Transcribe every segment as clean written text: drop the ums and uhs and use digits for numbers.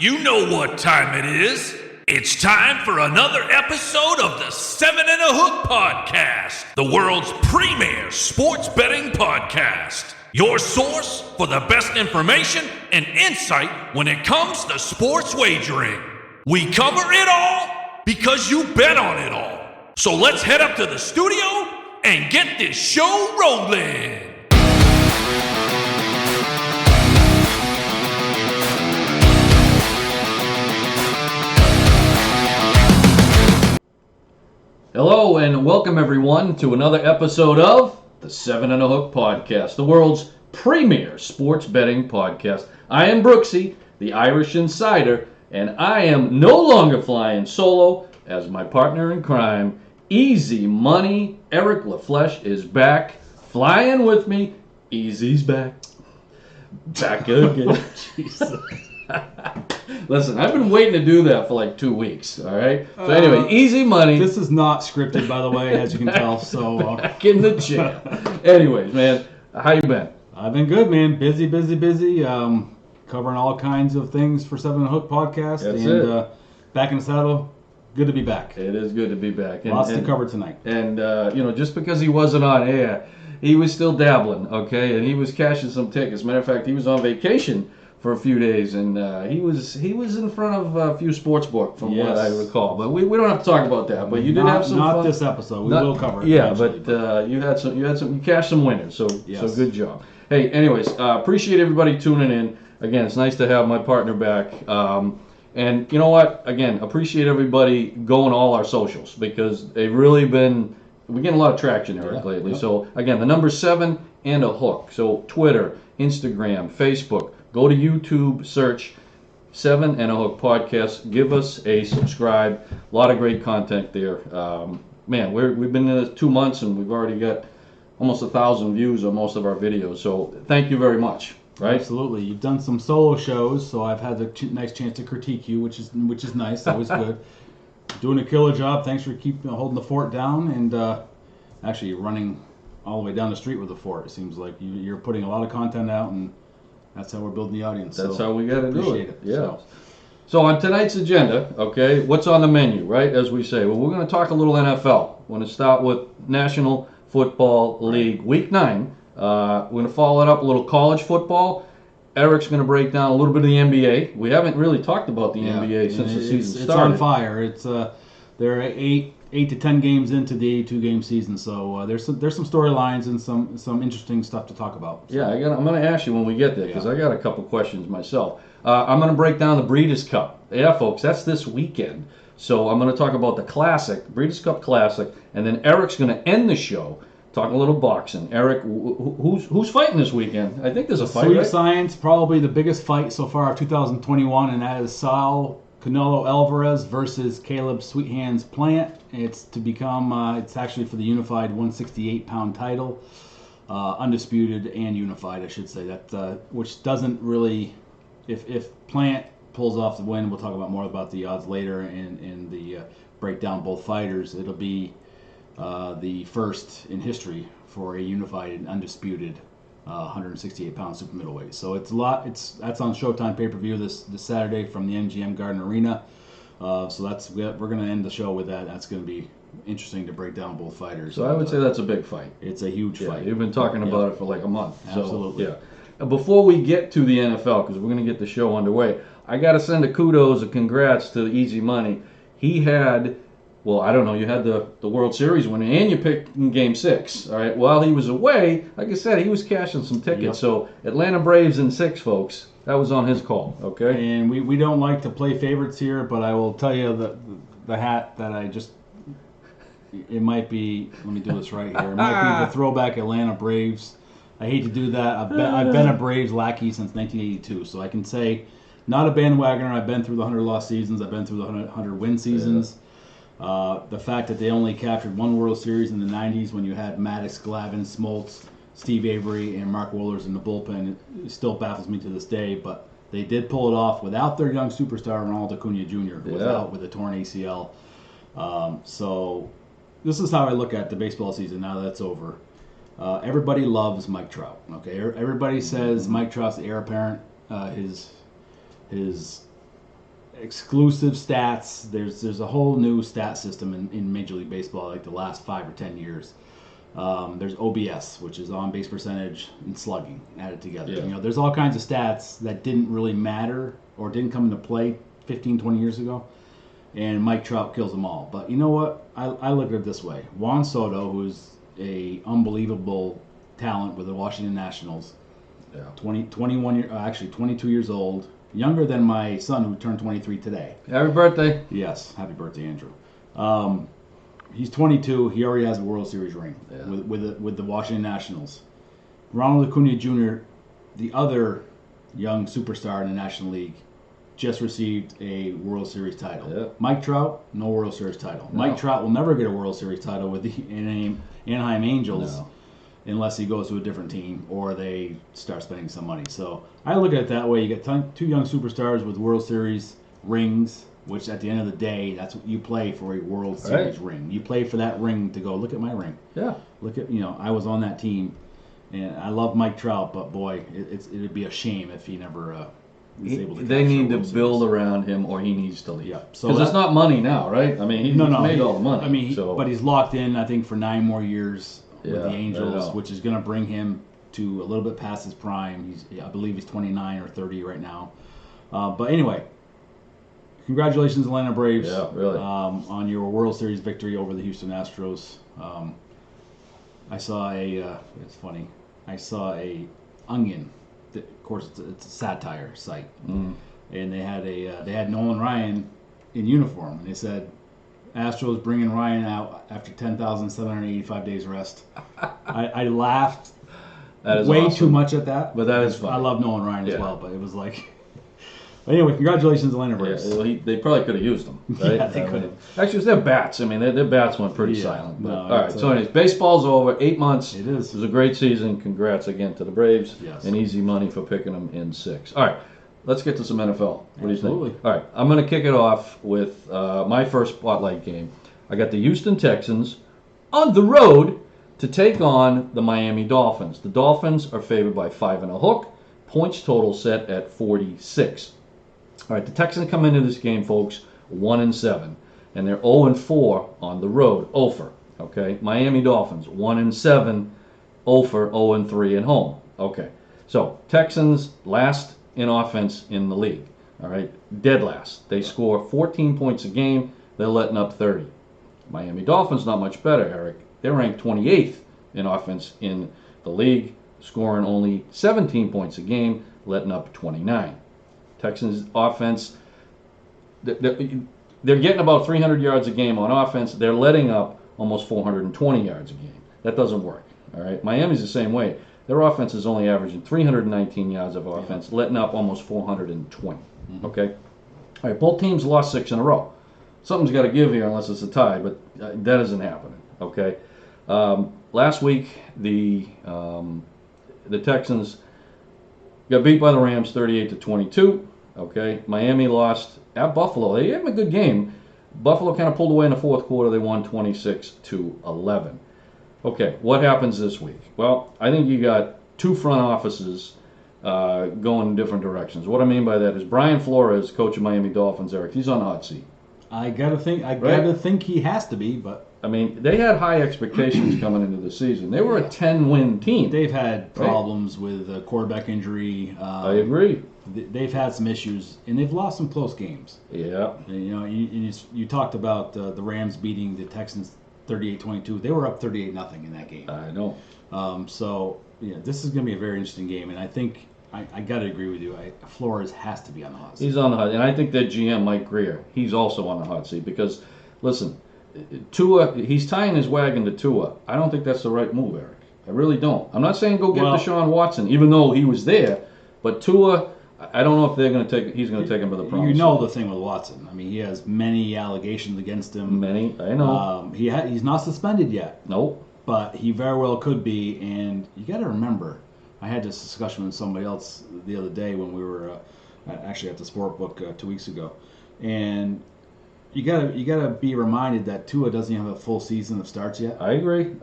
You know what time it is. It's time for another episode of the 7 and a Hook Podcast, the world's premier sports betting podcast. Your source for the best information and insight when it comes to sports wagering. We cover it all because you bet on it all. So let's head up to the studio and get this show rolling. Hello and welcome everyone to another episode of the 7 and a Hook Podcast, the world's premier sports betting podcast. I am Brooksy, the Irish Insider, and I am no longer flying solo as my partner in crime, Easy Money. Eric LaFleche is back, flying with me. Easy's back. Back again. Jesus. Listen, I've been waiting to do that for like 2 weeks, all right? So anyway, Easy Money. This is not scripted, by the way, as you can tell. So back in the chair. Anyways, man, how you been? I've been good, man. Busy. Covering all kinds of things for 7 and a Hook Podcast. That's it. Back in the saddle. Good to be back. It is good to be back. Lots to cover tonight. And, just because he wasn't on air, he was still dabbling, okay? And he was cashing some tickets. Matter of fact, he was on vacation for a few days, and he was in front of a few sportsbook from what I recall. But we don't have to talk about that. But you did have some fun. Not this episode. We will cover it. Yeah, but you cashed some winners. So good job. Hey, anyways, appreciate everybody tuning in. Again, it's nice to have my partner back. And you know what? Again, appreciate everybody going all our socials because they've really been. We're getting a lot of traction, Eric, lately. Yep. So again, the number 7 and a Hook. So Twitter, Instagram, Facebook. Go to YouTube, search 7 and a Hook Podcast. Give us a subscribe. A lot of great content there. Man, we've been in 2 months and we've already got almost 1,000 views on most of our videos. So thank you very much. Right? Absolutely. You've done some solo shows, so I've had a nice chance to critique you, which is nice. Always good. Doing a killer job. Thanks for keeping holding the fort down and actually running all the way down the street with the fort. It seems like you're putting a lot of content out and that's how we're building the audience. That's how we got to do it. Yeah. So on tonight's agenda, okay, what's on the menu, right? As we say, well, we're going to talk a little NFL. We're going to start with National Football League Week 9. We're going to follow it up a little college football. Eric's going to break down a little bit of the NBA. We haven't really talked about the NBA since the season started. It's on fire. There are 8 to 10 games into the 82-game season, so there's some storylines and some interesting stuff to talk about. So. Yeah, I'm going to ask you when we get there because I got a couple questions myself. I'm going to break down the Breeders' Cup. Yeah, folks, that's this weekend. So I'm going to talk about the Classic, Breeders' Cup Classic, and then Eric's going to end the show talking a little boxing. Eric, who's fighting this weekend? I think there's a fight, Sweet right? Science, probably the biggest fight so far of 2021, and that is Sal Canelo Alvarez versus Caleb Sweet Hands Plant. It's to become, it's actually for the unified 168-pound title, undisputed and unified, I should say. That which doesn't really, if Plant pulls off the win, we'll talk about more about the odds later and the break down both fighters. It'll be the first in history for a unified and undisputed 168-pound super middleweight. So it's a lot. That's on Showtime pay-per-view this Saturday from the MGM Garden Arena. So we're going to end the show with that. That's going to be interesting to break down both fighters. So I would say that's a big fight. It's a huge fight. You've been talking about it for like a month. Absolutely. So, yeah. Before we get to the NFL, because we're going to get the show underway, I got to send a kudos, a congrats to Easy Money. He had. Well, I don't know. You had the World Series winning, and you picked in Game 6. All right. While he was away, like I said, he was cashing some tickets. Yep. So Atlanta Braves in 6, folks. That was on his call. Okay. And we don't like to play favorites here, but I will tell you the hat that I just. It might be. Let me do this right here. It might be the throwback Atlanta Braves. I hate to do that. I've been a Braves lackey since 1982, so I can say, not a bandwagoner. I've been through the 100-loss seasons. I've been through the 100-win seasons. Yeah. The fact that they only captured one World Series in the 90s when you had Maddox, Glavine, Smoltz, Steve Avery, and Mark Wohlers in the bullpen, it still baffles me to this day, but they did pull it off without their young superstar, Ronald Acuna Jr., who was out with a torn ACL. So this is how I look at the baseball season now that it's over. Everybody loves Mike Trout. Okay, everybody says Mike Trout's the heir apparent. His exclusive stats. There's a whole new stat system in Major League Baseball, like the last 5 or 10 years. There's OBS, which is on base percentage and slugging added together. Yeah. There's all kinds of stats that didn't really matter or didn't come into play 15, 20 years ago. And Mike Trout kills them all. But you know what? I look at it this way. Juan Soto, who's a unbelievable talent with the Washington Nationals, 22 years old, younger than my son who turned 23 today. Happy birthday. Yes, happy birthday, Andrew. He's 22. He already has a World Series ring with the Washington Nationals. Ronald Acuna Jr., the other young superstar in the National League, just received a World Series title. Yeah. Mike Trout, no World Series title. No. Mike Trout will never get a World Series title with the Anaheim Angels unless he goes to a different team or they start spending some money. So I look at it that way. You get two young superstars with World Series rings, which at the end of the day, that's what you play for, a World Series ring. You play for that ring to go, look at my ring. Yeah. Look at, I was on that team, and I love Mike Trout, but boy, it'd be a shame if he never is able to. They need to World build Series. around him, or he needs to leave. Yeah. So Because it's not money now, right? I mean, he's made all the money. I mean, so. but he's locked in, I think, for 9 more years with the I know. Angels, which is going to bring him to a little bit past his prime. I believe he's 29 or 30 right now. But anyway. Congratulations, Atlanta Braves, really. on your World Series victory over the Houston Astros. I saw it's funny, I saw a Onion, of course it's a satire site, and they had Nolan Ryan in uniform, and they said, Astros bringing Ryan out after 10,785 days rest. I laughed way awesome. too much at that. But that is funny. I love Nolan Ryan as well, but it was like... Anyway, congratulations, Atlanta Braves. Yeah, well, they probably could have used them, right? Yeah, they could have. Actually, it was their bats. I mean, their bats went pretty silent. But, no, all right, it's, so anyways, baseball's over. 8 months. It is. It was a great season. Congrats again to the Braves. Yes. And easy money for picking them in 6. All right, let's get to some NFL. What do you Absolutely. think? All right, I'm going to kick it off with my first spotlight game. I got the Houston Texans on the road to take on the Miami Dolphins. The Dolphins are favored by 5.5. Points total set at 46. All right, the Texans come into this game, folks, 1-7, and they're 0-4 on the road. Ofer, okay. Miami Dolphins 1-7, Ofer 0-3 at home. Okay, so Texans last in offense in the league. All right, dead last. They score 14 points a game. They're letting up 30. Miami Dolphins not much better, Eric. They're ranked 28th in offense in the league, scoring only 17 points a game, letting up 29. Texans offense, they're getting about 300 yards a game on offense. They're letting up almost 420 yards a game. That doesn't work. All right, Miami's the same way. Their offense is only averaging 319 yards of offense, letting up almost 420. Okay, all right. Both teams lost 6 in a row. Something's got to give here, unless it's a tie, but that isn't happening. Okay. Last week the Texans got beat by the Rams 38-22. Okay, Miami lost at Buffalo. They had a good game. Buffalo kind of pulled away in the fourth quarter. They won 26-11. Okay, what happens this week? Well, I think you got 2 front offices going in different directions. What I mean by that is Brian Flores, coach of Miami Dolphins, Eric, he's on the hot seat. I gotta think he has to be, but I mean, they had high expectations coming into the season. They were a 10-win team. They've had problems with quarterback injury. I agree. They've had some issues, and they've lost some close games. Yeah. You talked about the Rams beating the Texans 38-22. They were up 38-0 in that game. I know. So this is going to be a very interesting game, and I think I got to agree with you. Flores has to be on the hot seat. He's on the hot seat, and I think that GM Mike Greer, he's also on the hot seat because, listen, Tua, he's tying his wagon to Tua. I don't think that's the right move, Eric. I really don't. I'm not saying go get Deshaun Watson, even though he was there, but Tua, I don't know if he's going to take him to the promised. You know the thing with Watson. I mean, he has many allegations against him. Many, I know. He's not suspended yet. Nope. But he very well could be, and you got to remember, I had this discussion with somebody else the other day when we were actually at the sport book 2 weeks ago, and you gotta be reminded that Tua doesn't have a full season of starts yet. I agree.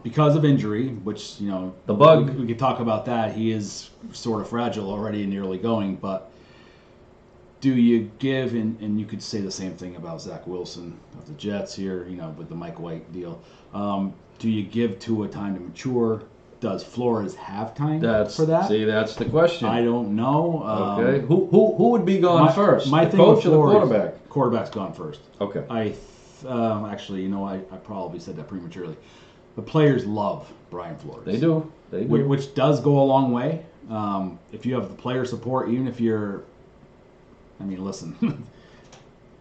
Because of injury, which the bug. We could talk about that. He is sort of fragile already in the early going, but do you give, and you could say the same thing about Zach Wilson of the Jets here, with the Mike White deal. Do you give Tua time to mature? Does Flores have time for that? See, that's the question. I don't know. Okay. Who would be gone first? My the thing coach with or the Flores, quarterback? Quarterback's gone first. Okay. Actually, I probably said that prematurely. The players love Brian Flores. They do. Which does go a long way. If you have the player support, even if you're... listen.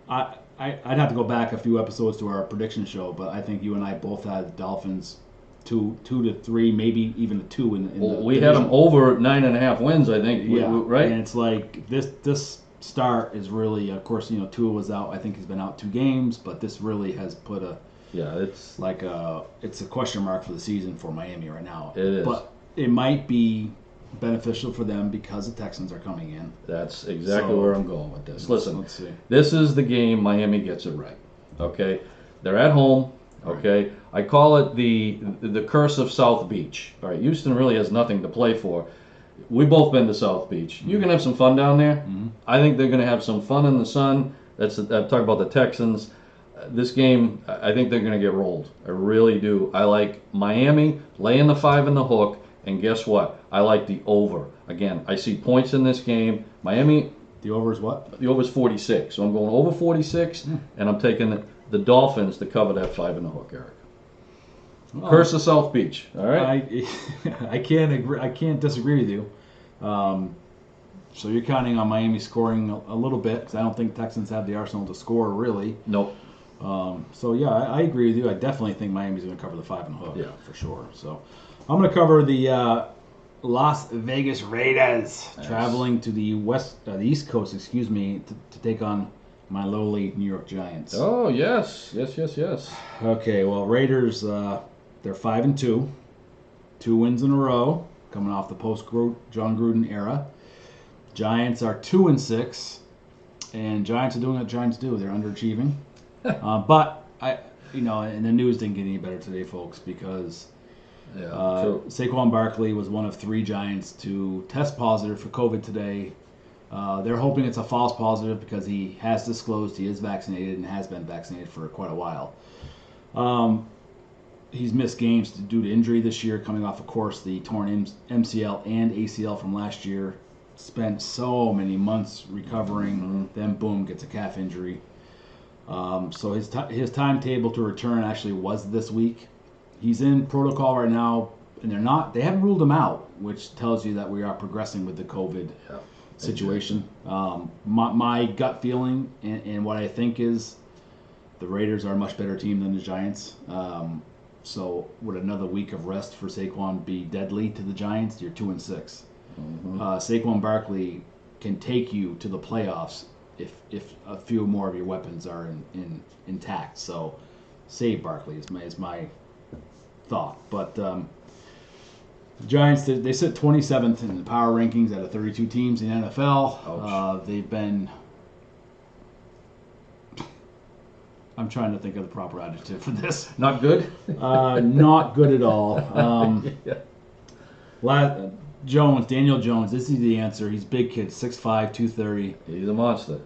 I'd have to go back a few episodes to our prediction show, but I think you and I both had the Dolphins 2 to 3, maybe even a 2 in the we had them over 9.5 wins, I think. Yeah, right. And it's like this start is really, of course, Tua was out. I think he's been out 2 games, but this really has put it's a question mark for the season for Miami right now. It is, but it might be beneficial for them because the Texans are coming in. That's exactly where I'm going with this. Listen, let's see. This is the game Miami gets it right. Okay, they're at home. Okay, I call it the curse of South Beach. All right, Houston really has nothing to play for. We've both been to South Beach. You can have some fun down there. Mm-hmm. I think they're going to have some fun in the sun. I'm talking about the Texans. This game, I think they're going to get rolled. I really do. I like Miami laying the 5 in the hook. And guess what? I like the over. Again, I see points in this game. Miami. The over is what? The over is 46. So I'm going over 46, and I'm taking the Dolphins to cover that 5 in the hook, Eric. Oh. Curse of South Beach. All right. I can't agree. I can't disagree with you. So you're counting on Miami scoring a little bit because I don't think Texans have the arsenal to score really. Nope. So yeah, I agree with you. I definitely think Miami's going to cover the 5 in the hook. Yeah, for sure. So I'm going to cover the Las Vegas Raiders traveling to the East Coast, to take on my lowly New York Giants. Oh yes. Okay, well Raiders, they're 5-2, 2 wins in a row, coming off the post John Gruden era. Giants are 2-6, and Giants are doing what Giants do. They're underachieving. But and the news didn't get any better today, folks, because Saquon Barkley was one of 3 Giants to test positive for COVID today. They're hoping it's a false positive because he has disclosed he is vaccinated and has been vaccinated for quite a while. He's missed games due to injury this year, coming off, of course, the torn MCL and ACL from last year. Spent so many months recovering, then boom, gets a calf injury. So his timetable to return actually was this week. He's in protocol right now, and they haven't ruled him out, which tells you that we are progressing with the COVID situation. My gut feeling and what I think is the Raiders are a much better team than the Giants. So would another week of rest for Saquon be deadly to the Giants? You're 2-6. Mm-hmm. Saquon Barkley can take you to the playoffs if a few more of your weapons are intact. So save Barkley is my thought. But the Giants, they sit 27th in the power rankings out of 32 teams in the NFL. They've been... I'm trying to think of the proper adjective for this. Not good? Not good at all. Daniel Jones, is he the answer? He's a big kid, 6'5", 230. He's a monster.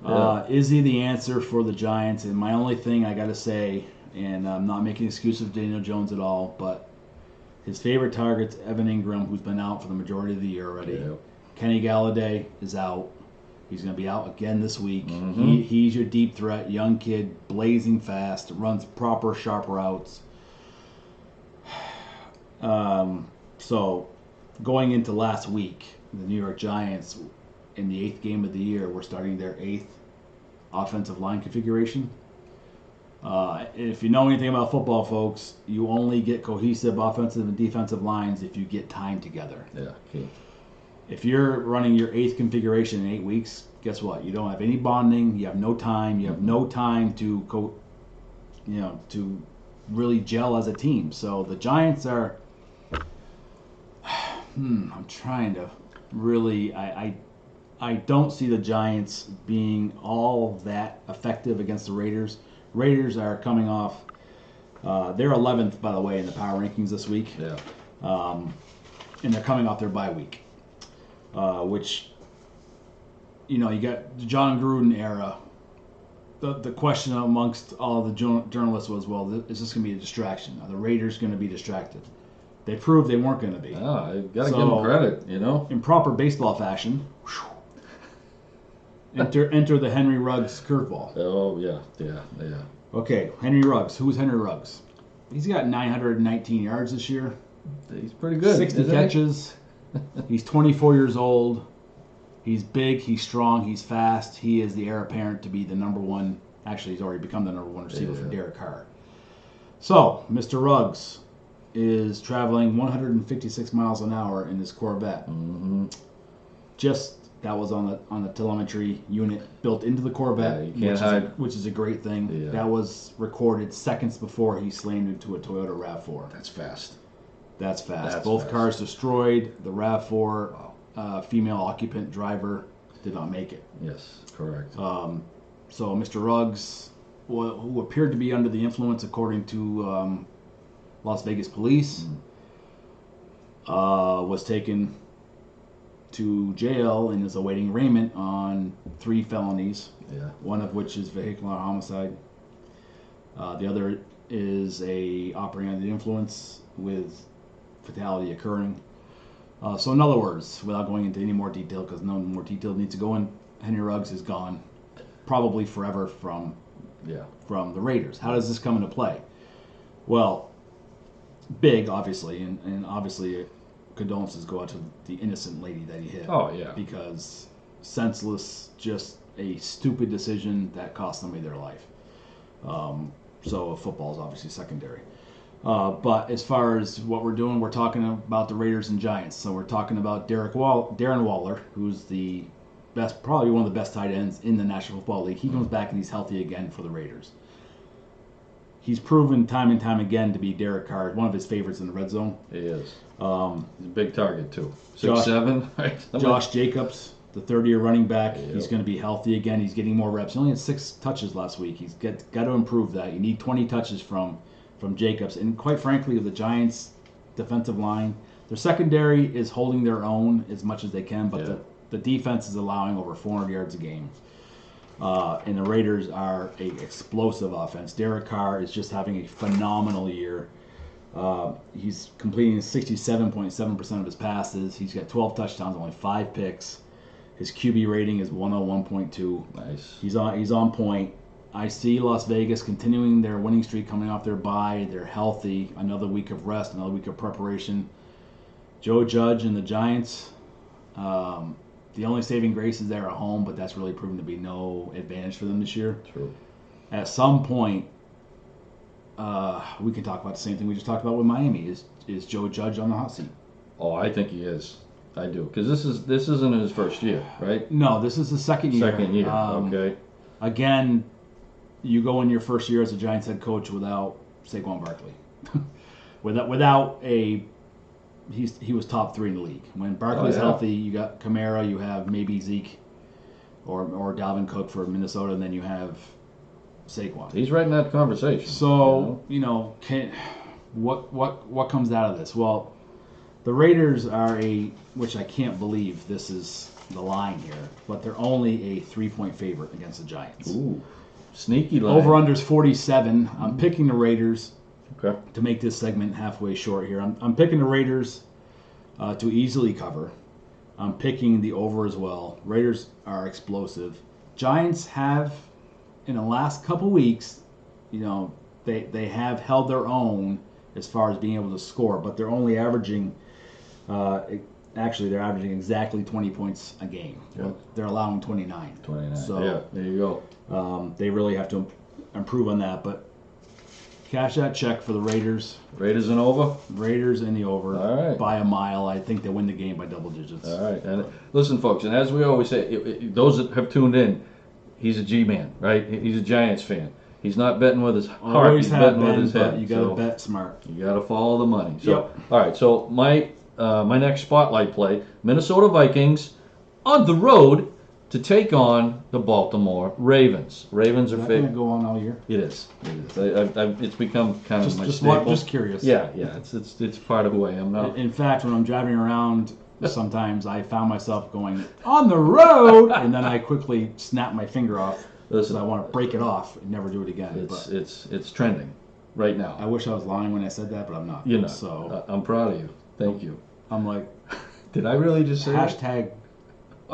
Is he the answer for the Giants? And my only thing I got to say, and I'm not making excuses of Daniel Jones at all, but his favorite target's Evan Ingram, who's been out for the majority of the year already. Yeah. Kenny Galladay is out. He's going to be out again this week. Mm-hmm. He's your deep threat, young kid, blazing fast, runs proper, sharp routes. So going into last week, the New York Giants, in the 8th game of the year, were starting their 8th offensive line configuration. If you know anything about football, folks, you only get cohesive offensive and defensive lines if you get time together. Yeah. Okay. If you're running your 8th configuration in 8 weeks, guess what? You don't have any bonding. You have no time. You have no time to to really gel as a team. So the Giants are. I'm trying to really. I don't see the Giants being all that effective against the Raiders. Raiders are coming off. They're 11th, by the way, in the power rankings this week. Yeah. And they're coming off their bye week. Which you got the John Gruden era. The question amongst all the journalists was, well, is this going to be a distraction? Are the Raiders going to be distracted? They proved they weren't going to be. I got to give them credit, In proper baseball fashion, enter the Henry Ruggs curveball. Oh, yeah. Okay, Henry Ruggs. Who's Henry Ruggs? He's got 919 yards this year. He's pretty good. 60 catches. He's 24 years old. He's big, he's strong, he's fast. He is the heir apparent to be the number one. Actually, he's already become the number one receiver for Derek Carr. So, Mr. Ruggs is traveling 156 miles an hour in this Corvette. Mm-hmm. That was on the telemetry unit built into the Corvette, which is a great thing. Yeah. That was recorded seconds before he slammed into a Toyota RAV4. That's fast. Both cars destroyed. The RAV4 female occupant driver did not make it. Yes, correct. So Mr. Ruggs, who appeared to be under the influence according to Las Vegas police, was taken to jail and is awaiting arraignment on 3 felonies. Yeah. One of which is vehicular homicide. The other is operating under the influence with fatality occurring. So in other words, without going into any more detail, because no more detail needs to go in, Henry Ruggs is gone, probably forever from the Raiders. How does this come into play? Well, big, obviously, and obviously condolences go out to the innocent lady that he hit. Oh, yeah. Because senseless, just a stupid decision that cost somebody their life. So football is obviously secondary. But as far as what we're doing, we're talking about the Raiders and Giants. So we're talking about Darren Waller, who's the best, probably one of the best tight ends in the National Football League. He comes back and he's healthy again for the Raiders. He's proven time and time again to be Derek Carr, one of his favorites in the red zone. He is. He's a big target too. 6'7". Right? Josh Jacobs, the third-year running back, Yep. He's going to be healthy again. He's getting more reps. He only had 6 touches last week. He's got to improve that. You need 20 touches from Jacobs. And quite frankly, the Giants' defensive line, their secondary is holding their own as much as they can, but the defense is allowing over 400 yards a game. And the Raiders are an explosive offense. Derek Carr is just having a phenomenal year. He's completing 67.7% of his passes. He's got 12 touchdowns, only 5 picks. His QB rating is 101.2. Nice. He's on point. I see Las Vegas continuing their winning streak, coming off their bye. They're healthy. Another week of rest, another week of preparation. Joe Judge and the Giants. The only saving grace is they're at home, but that's really proven to be no advantage for them this year. True. At some point, we can talk about the same thing we just talked about with Miami. Is Joe Judge on the hot seat? Oh, I think he is. I do, because this isn't his first year, right? No, this is the second year. Second year. Okay. Again, you go in your first year as a Giants head coach without Saquon Barkley. without a he was top 3 in the league. When Barkley's healthy, you got Kamara, you have maybe Zeke or Dalvin Cook for Minnesota, and then you have Saquon. He's right in that conversation. So, what comes out of this? Well, the Raiders are which I can't believe this is the line here, but they're only a 3-point favorite against the Giants. Ooh, sneaky line. Over-under's 47. I'm picking the Raiders. Okay. To make this segment halfway short here. I'm picking the Raiders to easily cover. I'm picking the over as well. Raiders are explosive. Giants have, in the last couple weeks, they have held their own as far as being able to score, but they're only averaging, they're averaging exactly 20 points a game. Yep. They're allowing 29. 29. So, yeah, there you go. They really have to improve on that, but cash that check for the Raiders. Raiders and over? Raiders in the over. All right. By a mile. I think they win the game by double digits. All right. And listen, folks, and as we always say, those that have tuned in, he's a G-man, right? He's a Giants fan. He's not betting with his heart. Always He's have betting been, with his but head. you got to bet smart. You got to follow the money. So, Yep. All right. So my next spotlight play, Minnesota Vikings on the road to take on the Baltimore Ravens. Ravens are Is that going to fake. go on all year? It is. It's become kind of my Just staple. just curious. Yeah. It's part of who I am now. In fact, when I'm driving around sometimes I found myself going, on the road, and then I quickly snapped my finger off. Listen, I want to break it off and never do it again. It's trending right now. I wish I was lying when I said that, but I'm not. You're not. So I'm proud of you. Thank you. I'm like, did I really just say hashtag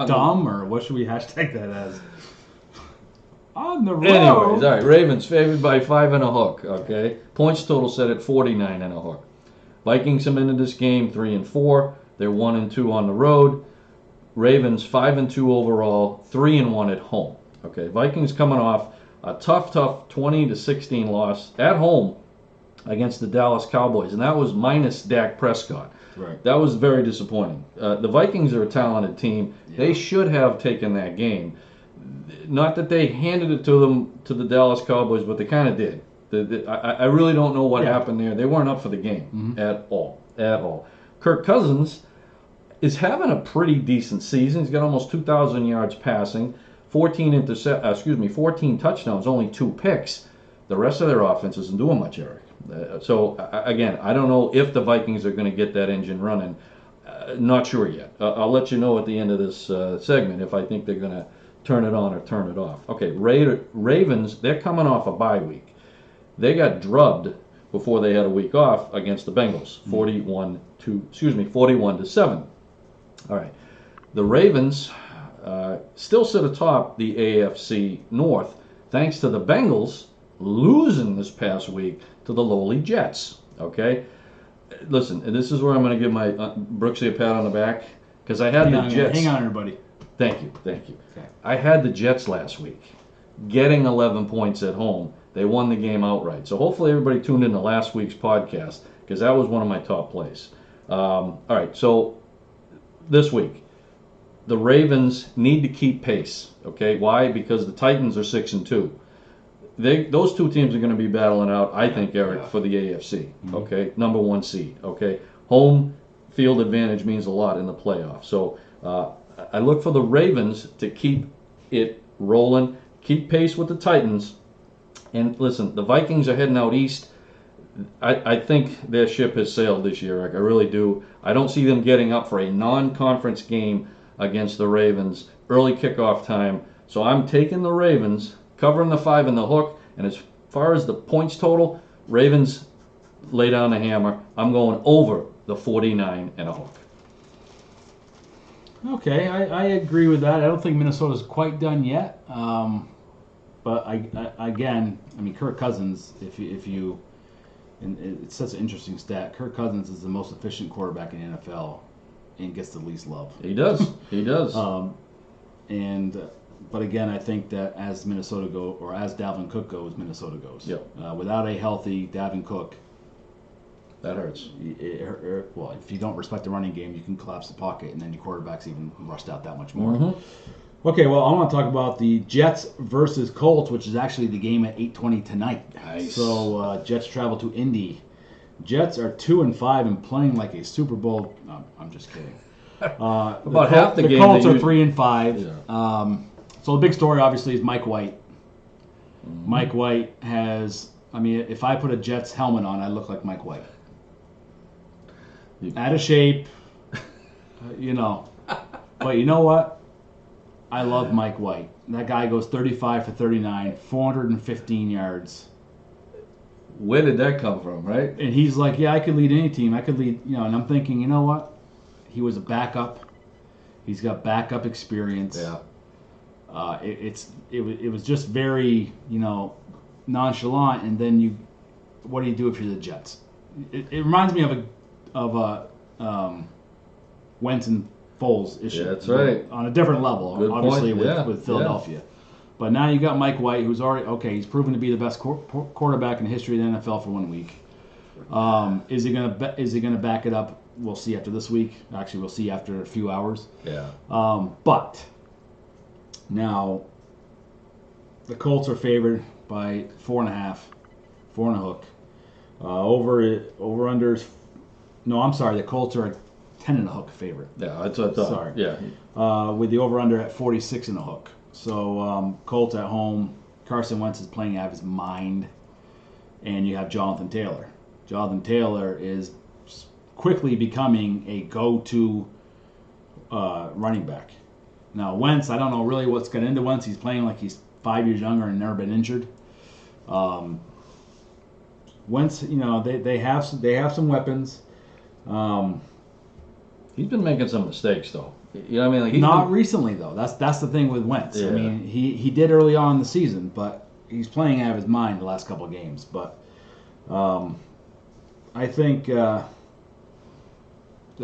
dumb, or what should we hashtag that as? On the road. Anyways, all right. Ravens favored by 5 and a hook. Okay, points total set at 49 and a hook. Vikings come into this game 3-4. They're 1-2 on the road. Ravens 5-2 overall, 3-1 at home. Okay, Vikings coming off a tough 20-16 loss at home against the Dallas Cowboys, and that was minus Dak Prescott. Right. That was very disappointing. The Vikings are a talented team. Yeah. They should have taken that game. Not that they handed it to the Dallas Cowboys, but they kind of did. I really don't know what happened there. They weren't up for the game at all. Kirk Cousins is having a pretty decent season. He's got almost 2,000 yards passing, 14 touchdowns, only 2 picks. The rest of their offense isn't doing much, Eric. So again, I don't know if the Vikings are going to get that engine running. Not sure yet. I'll let you know at the end of this segment if I think they're going to turn it on or turn it off. Okay, Ravens, they're coming off a bye week. They got drubbed before they had a week off against the Bengals, 41-7. All right, the Ravens still sit atop the AFC North thanks to the Bengals losing this past week to the lowly Jets. Okay, listen, this is where I'm going to give my Brooksy a pat on the back because I had the Jets. Hang on, everybody. Thank you. Okay. I had the Jets last week, getting 11 points at home. They won the game outright. So hopefully everybody tuned into last week's podcast because that was one of my top plays. All right, so this week, the Ravens need to keep pace. Okay, why? Because the Titans are 6-2. Those two teams are going to be battling out, I think, Eric, for the AFC. Okay, number 1 seed. Okay, home field advantage means a lot in the playoffs. So I look for the Ravens to keep it rolling, keep pace with the Titans. And listen, the Vikings are heading out east. I think their ship has sailed this year, Eric. I really do. I don't see them getting up for a non-conference game against the Ravens. Early kickoff time. So I'm taking the Ravens, covering the 5 in the hook. And as far as the points total, Ravens lay down the hammer. I'm going over the 49 and a hook. Okay, I agree with that. I don't think Minnesota's quite done yet. But again, Kirk Cousins, and it's such an interesting stat. Kirk Cousins is the most efficient quarterback in the NFL and gets the least love. He does. But again, I think that as Minnesota go, or as Dalvin Cook goes, Minnesota goes. Yep. Without a healthy Dalvin Cook, that hurts. Well, if you don't respect the running game, you can collapse the pocket, and then your quarterback's even rushed out that much more. Okay, well, I want to talk about the Jets versus Colts, which is actually the game at 8:20 tonight. Nice. So Jets travel to Indy. Jets are 2-5 and playing like a Super Bowl. No, I'm just kidding. About half the game. The Colts are 3-5. Yeah. So the big story, obviously, is Mike White. Mike White has. If I put a Jets helmet on, I look like Mike White. Out of shape, But you know what? I love Mike White. That guy goes 35 for 39, 415 yards. Where did that come from, right? And he's like, yeah, I could lead any team. I could lead, and I'm thinking, you know what? He was a backup. He's got backup experience. Yeah. It was just very, nonchalant. And then what do you do if you're the Jets? It reminds me of a Wentz and Foles issue. Yeah, that's right. On a different level, Good obviously point. with Philadelphia. Yeah. But now you got Mike White, who's already he's proven to be the best quarterback in the history of the NFL for 1 week. Is he gonna back it up? We'll see after this week. Actually, we'll see after a few hours. Yeah. But now the Colts are favored by 4.5, 4 and a hook. Over unders. No, I'm sorry. The Colts are a 10 and a hook favorite. Yeah, that's what I thought. Sorry. Yeah. With the over under at 46 and a hook. So Colts at home. Carson Wentz is playing out of his mind, and you have Jonathan Taylor. Jonathan Taylor is quickly becoming a go-to running back. Now, Wentz, I don't know really what's got into Wentz. He's playing like he's 5 years younger and never been injured. Wentz, they have some weapons. He's been making some mistakes, though. You know what I mean? Like Not recently, though. That's the thing with Wentz. Yeah. I mean, he did early on in the season, but he's playing out of his mind the last couple of games. But I think the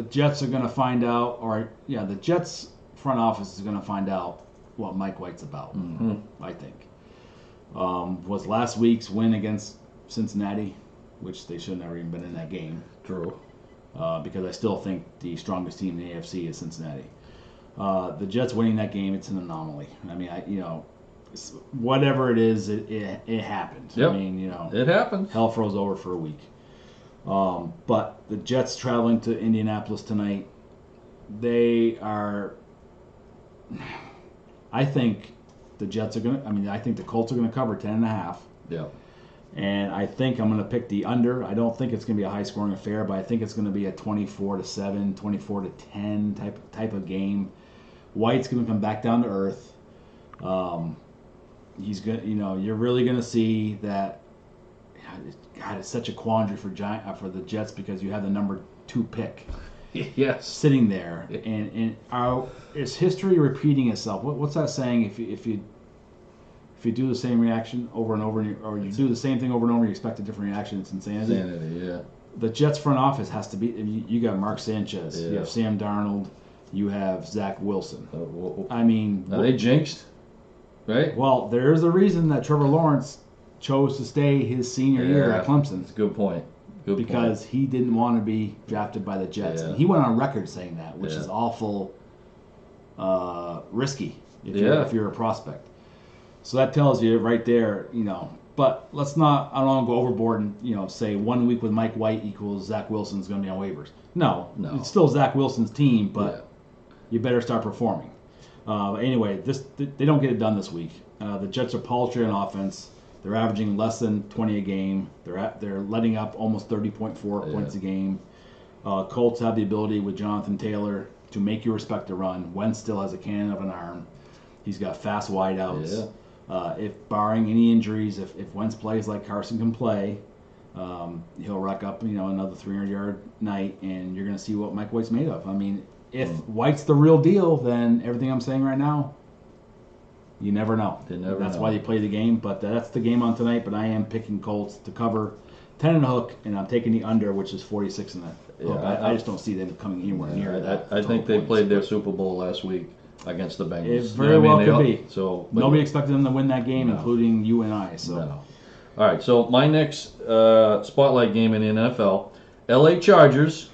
Jets are going to find out, the Jets front office is going to find out what Mike White's about, I think. Was last week's win against Cincinnati, which they should have never even been in that game. True. Because I still think the strongest team in the AFC is Cincinnati. The Jets winning that game, it's an anomaly. I mean, whatever it is, it happened. Yep. I mean, It happened. hell froze over for a week. But the Jets traveling to Indianapolis tonight, I think the Jets are going to, I think the Colts are going to cover 10.5. Yeah. And I think I'm going to pick the under. I don't think it's going to be a high-scoring affair, but I think it's going to be a 24-7, 24-10 type of game. White's going to come back down to earth. He's going, you're really going to see that. God, it's such a quandary for the Jets because you have the number 2 pick. Yes. Sitting there, and is history repeating itself? What's that saying? If you do the same reaction over and over, or you do the same thing over and over, you expect a different reaction. It's insanity. Insanity, yeah. The Jets front office has to be. You got Mark Sanchez, Yeah. you have Sam Darnold, you have Zach Wilson. Are they jinxed? Right? Well, there's a reason that Trevor Lawrence chose to stay his senior year at Clemson. That's a good point. Because he didn't want to be drafted by the Jets. Yeah. And he went on record saying that, which is awful risky if you're a prospect. So that tells you right there, But let's not, I don't want to go overboard and, say 1 week with Mike White equals Zach Wilson's going to be on waivers. No. It's still Zach Wilson's team, but you better start performing. Anyway, they don't get it done this week. The Jets are paltry on offense. They're averaging less than 20 a game. They're letting up almost 30.4 points a game. Colts have the ability with Jonathan Taylor to make you respect the run. Wentz still has a cannon of an arm. He's got fast wideouts. If barring any injuries, if Wentz plays like Carson can play, he'll rack up another 300-yard night, and you're going to see what Mike White's made of. I mean, if White's the real deal, then everything I'm saying right now, you never know. That's why they play the game. But that's the game on tonight. But I am picking Colts to cover 10 and a hook, and I'm taking the under, which is 46 and a hook. I just don't see them coming anywhere near that. I think they played their Super Bowl last week against the Bengals. It very well could be. So nobody expected them to win that game, including you and I. So. No. All right. So my next spotlight game in the NFL, LA Chargers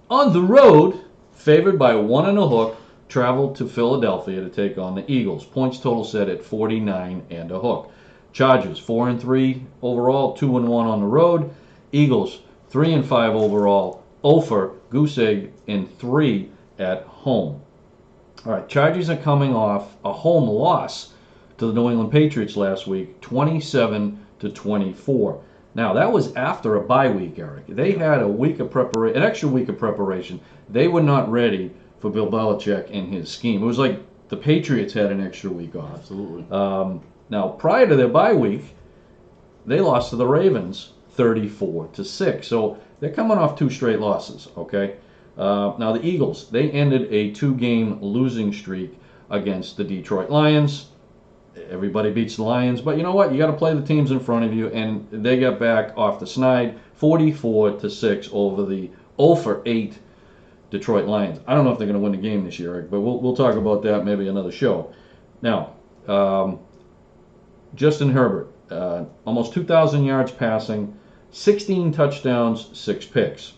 on the road, favored by 1 and a hook. Traveled to Philadelphia to take on the Eagles. Points total set at 49 and a hook. Chargers 4-3 overall, 2-1 on the road. Eagles 3-5 overall, 0 for goose egg, and 3 at home. All right, Chargers are coming off a home loss to the New England Patriots last week, 27-24. Now that was after a bye week, Eric. They had an extra week of preparation. They were not ready for Bill Belichick and his scheme. It was like the Patriots had an extra week off. Absolutely. Now, prior to their bye week, they lost to the Ravens 34-6. So they're coming off 2 straight losses, okay? Now, the Eagles, they ended a 2-game losing streak against the Detroit Lions. Everybody beats the Lions, but you know what? You got to play the teams in front of you, and they got back off the snide 44-6 over the 0 for 8 Detroit Lions. I don't know if they're going to win the game this year, Eric, but we'll talk about that maybe another show. Now, Justin Herbert, almost 2,000 yards passing, 16 touchdowns, 6 picks.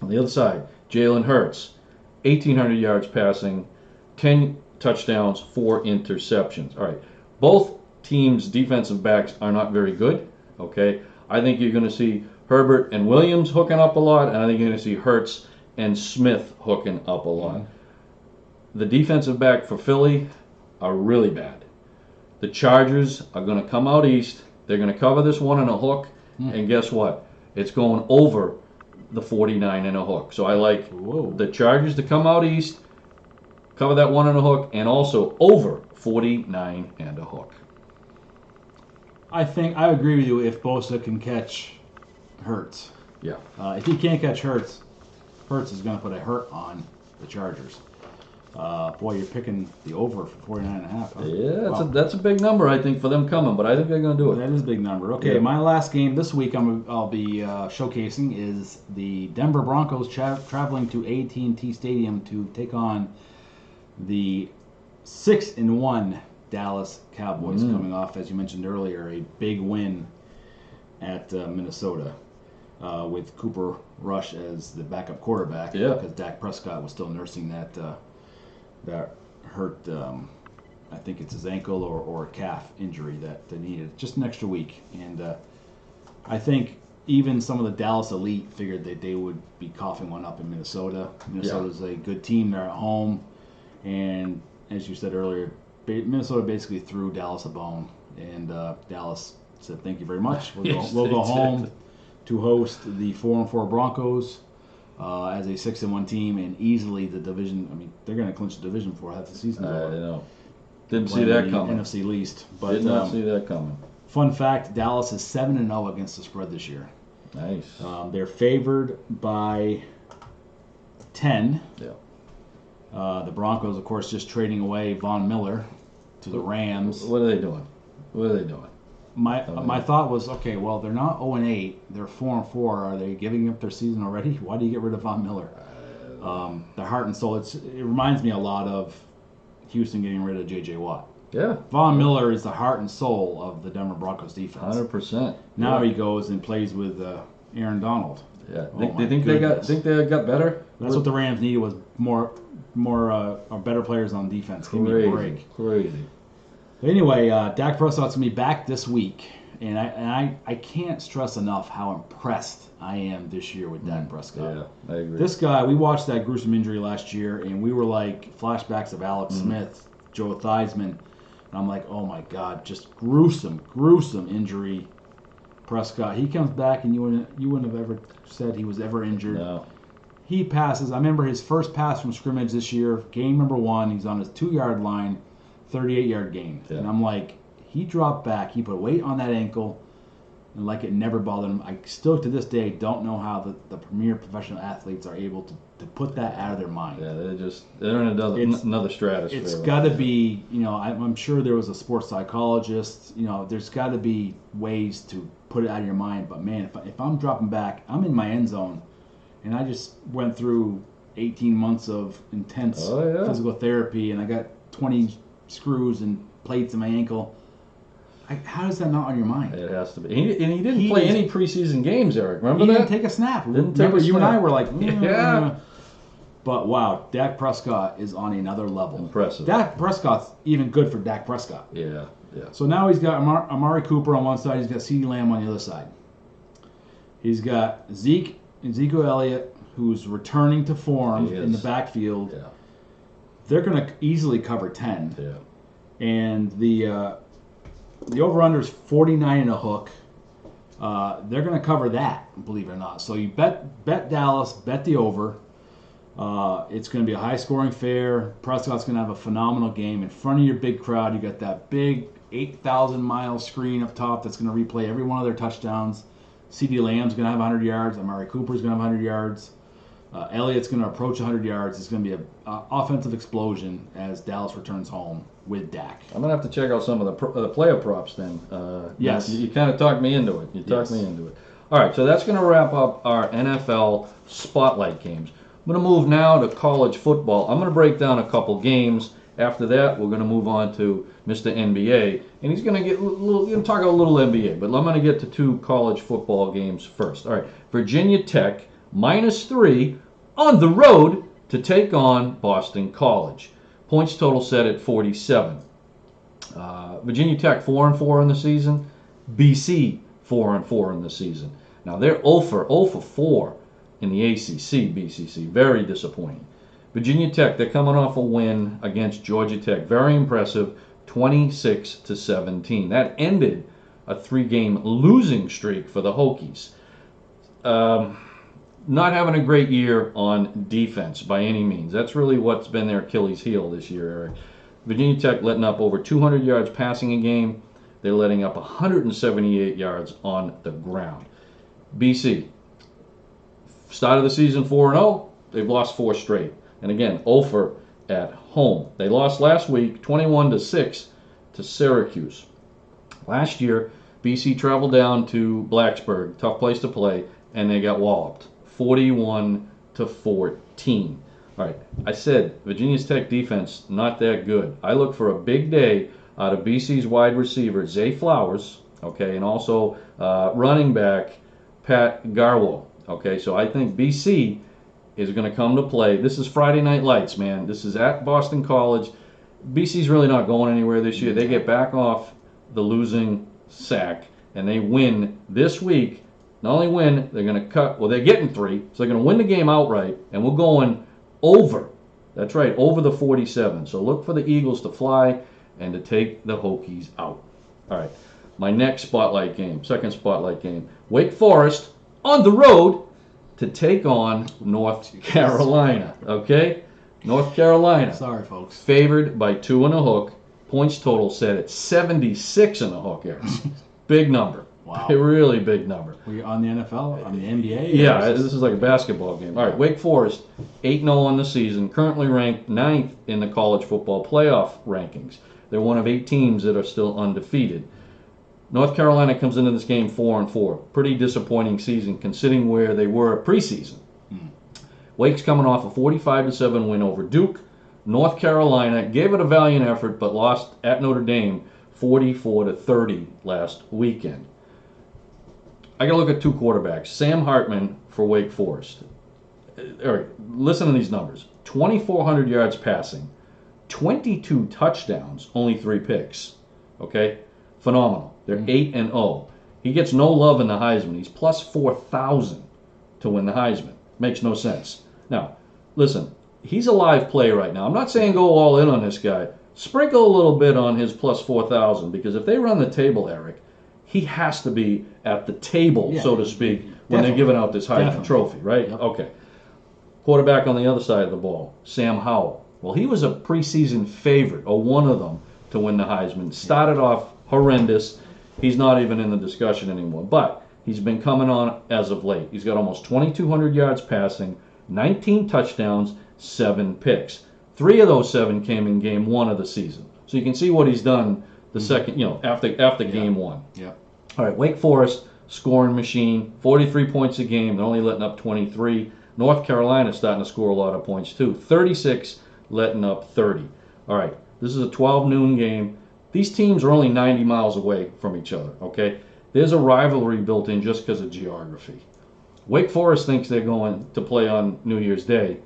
On the other side, Jalen Hurts, 1,800 yards passing, 10 touchdowns, 4 interceptions. All right, both teams' defensive backs are not very good, okay? I think you're going to see Herbert and Williams hooking up a lot, and I think you're going to see Hurts and Smith hooking up a lot. The defensive back for Philly are really bad. The Chargers are going to come out east. They're going to cover this 1 and a hook, and guess what? It's going over the 49 and a hook. So I like the Chargers to come out east, cover that 1 and a hook, and also over 49 and a hook. I think I agree with you if Bosa can catch Hurts. Yeah. If he can't catch Hurts, Hurts is going to put a hurt on the Chargers. Boy, you're picking the over for 49 and a half. Huh? Yeah, that's a big number, I think, for them coming, but I think they're going to do it. That is a big number. Okay, my last game this week I'll be showcasing is the Denver Broncos traveling to AT&T Stadium to take on the 6-1 Dallas Cowboys, coming off, as you mentioned earlier, a big win at Minnesota with Cooper Rush as the backup quarterback. Yeah. Because Dak Prescott was still nursing that hurt, I think it's his ankle or calf injury that they needed just an extra week. And I think even some of the Dallas elite figured that they would be coughing one up in Minnesota. Minnesota's a good team. They're at home. And as you said earlier, Minnesota basically threw Dallas a bone. And Dallas said, thank you very much. We'll go home to host the 4-4 Broncos. As a 6-1 team, and easily the division. I mean, they're going to clinch the division before half the season's over. I know. Didn't see that coming. NFC least, but did not see that coming. Fun fact: Dallas is 7-0 against the spread this year. Nice. They're favored by 10. Yeah. The Broncos, of course, just trading away Von Miller to the Rams. What are they doing? My thought was, okay, well, they're not 0-8, they're 4-4. Are they giving up their season already? Why do you get rid of Von Miller? Their heart and soul. It reminds me a lot of Houston getting rid of J.J. Watt. Yeah. Von Miller is the heart and soul of the Denver Broncos defense. 100%. Now he goes and plays with Aaron Donald. Yeah. Think they got better? That's what the Rams needed, was more better players on defense. Give me a break. Crazy. Anyway, Dak Prescott's going to be back this week, and I can't stress enough how impressed I am this year with Dak Prescott. Yeah, I agree. This guy, we watched that gruesome injury last year, and we were like flashbacks of Alex Smith, Joe Theismann, and I'm like, oh my God, just gruesome injury. Prescott, he comes back, and you wouldn't have ever said he was ever injured. No. He passes. I remember his first pass from scrimmage this year, game number 1. He's on his 2-yard line. 38-yard gain. Yeah. And I'm like, he dropped back. He put weight on that ankle, and like it never bothered him. I still, to this day, don't know how the premier professional athletes are able to put that out of their mind. Yeah, they're in another stratosphere. It's got to be, I'm sure there was a sports psychologist. There's got to be ways to put it out of your mind. But man, if I'm dropping back, I'm in my end zone, and I just went through 18 months of intense physical therapy, and I got 20 screws and plates in my ankle. How is that not on your mind? It has to be. And he didn't play any preseason games, Eric. Remember that? He didn't take a snap. Remember, you and I were like, yeah. But wow, Dak Prescott is on another level. Impressive. Dak Prescott's even good for Dak Prescott. Yeah. So now he's got Amari Cooper on one side. He's got CeeDee Lamb on the other side. He's got Ezekiel Elliott, who's returning to form in the backfield. Yeah. They're going to easily cover 10. Yeah. And the over-under is 49 and a hook. They're going to cover that, believe it or not. So you bet Dallas, bet the over. It's going to be a high-scoring affair. Prescott's going to have a phenomenal game. In front of your big crowd, you got that big 8,000-mile screen up top that's going to replay every one of their touchdowns. CeeDee Lamb's going to have 100 yards. Amari Cooper's going to have 100 yards. Elliott's going to approach 100 yards. It's going to be an offensive explosion as Dallas returns home with Dak. I'm going to have to check out some of the player props then. Yes. You kind of talked me into it. All right, so that's going to wrap up our NFL Spotlight games. I'm going to move now to college football. I'm going to break down a couple games. After that, we're going to move on to Mr. NBA, and he's going to talk a little NBA, but I'm going to get to 2 college football games first. All right, Virginia Tech -3 on the road to take on Boston College. Points total set at 47. Virginia Tech 4-4 in the season. BC 4-4 in the season. Now they're 0 for 4 in the ACC, BCC. Very disappointing. Virginia Tech, they're coming off a win against Georgia Tech. Very impressive, 26-17. That ended a 3-game losing streak for the Hokies. not having a great year on defense by any means. That's really what's been their Achilles heel this year, Eric. Virginia Tech letting up over 200 yards passing a game. They're letting up 178 yards on the ground. BC, start of the season 4-0. They've lost 4 straight. And again, 0 at home. They lost last week 21-6 to Syracuse. Last year, BC traveled down to Blacksburg, tough place to play, and they got walloped 41-14. All right, I said Virginia Tech defense not that good. I look for a big day out of BC's wide receiver Zay Flowers, okay, and also running back Pat Garwo. Okay, so I think BC is going to come to play. This is Friday Night Lights, man. This is at Boston College. BC's really not going anywhere this year. They get back off the losing sack, and they win this week. Not only win, they're going to cut. Well, they're getting 3, so they're going to win the game outright, and we're going over. That's right, over the 47. So look for the Eagles to fly and to take the Hokies out. All right, my next spotlight game, second spotlight game. Wake Forest on the road to take on North Carolina. Okay? North Carolina. Sorry, folks. Favored by 2.5. Points total set at 76.5, Eris. Big number. Wow. A really big number. Were you on the NFL, on the NBA? Yeah, this is like a basketball game. All right, Wake Forest, 8-0 on the season, currently ranked 9th in the college football playoff rankings. They're one of 8 teams that are still undefeated. North Carolina comes into this game 4-4. Pretty disappointing season considering where they were preseason. Wake's coming off a 45-7 win over Duke. North Carolina gave it a valiant effort but lost at Notre Dame 44-30 last weekend. I got to look at 2 quarterbacks. Sam Hartman for Wake Forest. Eric, listen to these numbers. 2,400 yards passing, 22 touchdowns, only 3 picks. Okay? Phenomenal. They're 8-0. He gets no love in the Heisman. He's plus 4,000 to win the Heisman. Makes no sense. Now, listen, he's a live play right now. I'm not saying go all in on this guy. Sprinkle a little bit on his plus 4,000 because if they run the table, Eric, he has to be at the table, so to speak, when they're giving out this Heisman Trophy, right? Yep. Okay. Quarterback on the other side of the ball, Sam Howell. Well, he was a preseason favorite, or one of them, to win the Heisman. Started off horrendous. He's not even in the discussion anymore. But he's been coming on as of late. He's got almost 2,200 yards passing, 19 touchdowns, 7 picks. 3 of those 7 came in game 1 of the season. So you can see what he's done the second, after game 1. Yeah. All right, Wake Forest, scoring machine, 43 points a game. They're only letting up 23. North Carolina starting to score a lot of points too. 36, letting up 30. All right, this is a 12 noon game. These teams are only 90 miles away from each other, okay? There's a rivalry built in just because of geography. Wake Forest thinks they're going to play on New Year's Day.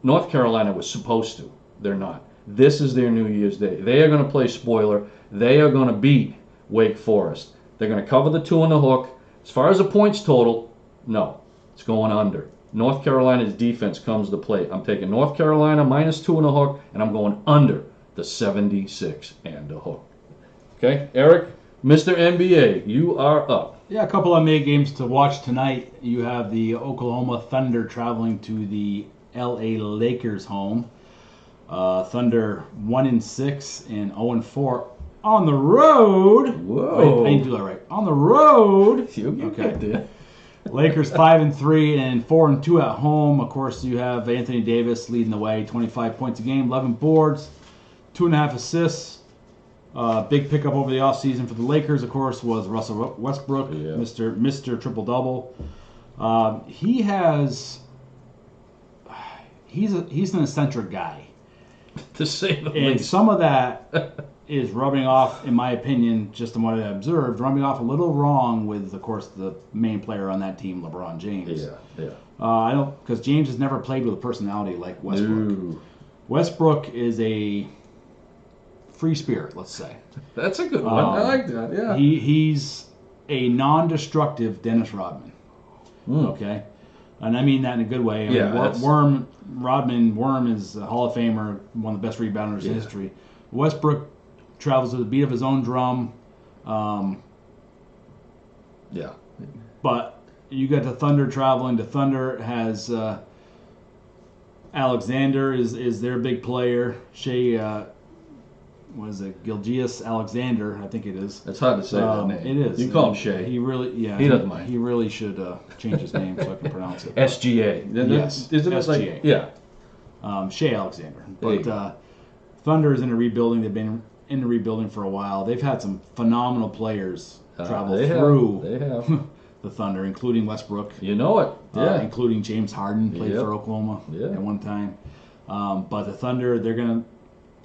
North Carolina was supposed to. They're not. This is their New Year's Day. They are going to play spoiler. They are going to beat Wake Forest. They're going to cover the 2 on the hook. As far as the points total, no. It's going under. North Carolina's defense comes to play. I'm taking North Carolina minus 2 on the hook, and I'm going under the 76 and a hook. Okay, Eric, Mr. NBA, you are up. Yeah, a couple of NBA games to watch tonight. You have the Oklahoma Thunder traveling to the LA Lakers home. Thunder 1-6 and 0-4 on the road. Whoa! I didn't do that right. On the road. You get there. Lakers 5-3 and 4-2 at home. Of course, you have Anthony Davis leading the way, 25 points a game, 11 boards, 2.5 assists. Big pickup over the offseason for the Lakers, of course, was Russell Westbrook, Mr. Triple-Double. He's an eccentric guy. To say the And least. some of that is rubbing off, in my opinion, just from what I observed, rubbing off a little wrong with, of course, the main player on that team, LeBron James. Yeah. I don't, because James has never played with a personality like Westbrook. No. Westbrook is a free spirit, let's say. That's a good one. I like that. Yeah. He's a non-destructive Dennis Rodman. Okay, and I mean that in a good way. I mean, Rodman is a Hall of Famer, one of the best rebounders in history. Westbrook travels to the beat of his own drum. But you got the Thunder traveling. The Thunder has Alexander is their big player. Shea, what is it? Gilgeous Alexander, I think it is. It's hard to say that name. It is. You call him Shea. He really, yeah. He doesn't mind. He really should change his name so I can pronounce it. SGA. Yes, Isn't it SGA. like, yeah. Shea Alexander. There you But Thunder is in a rebuilding. They've been in the rebuilding for a while. They've had some phenomenal players travel through They have. the Thunder, including Westbrook. You know it. Yeah. Including James Harden, played Yep. for Oklahoma Yeah. at one time. But the Thunder,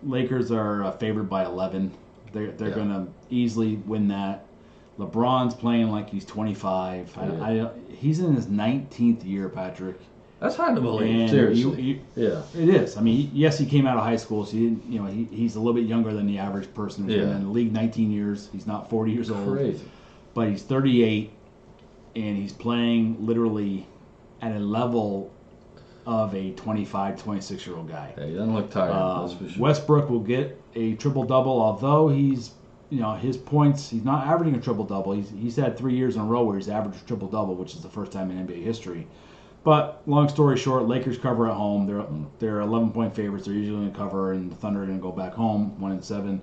Lakers are favored by 11. They're going to easily win that. LeBron's playing like he's 25. He's in his 19th year, Patrick. That's hard to believe. And Seriously. Yeah. It is. I mean, yes, he came out of high school, so he's a little bit younger than the average person. He's been in the league 19 years. He's not 40 years old. Crazy. But he's 38, and he's playing literally at a level of a 25, 26-year-old guy. Yeah, he doesn't look tired, that's for sure. Westbrook will get a triple-double, although he's, his points, he's not averaging a triple-double. He's had 3 years in a row where he's averaged a triple-double, which is the first time in NBA history. But long story short, Lakers cover at home. They're 11-point favorites. They're usually going to cover, and the Thunder are going to go back home 1-7,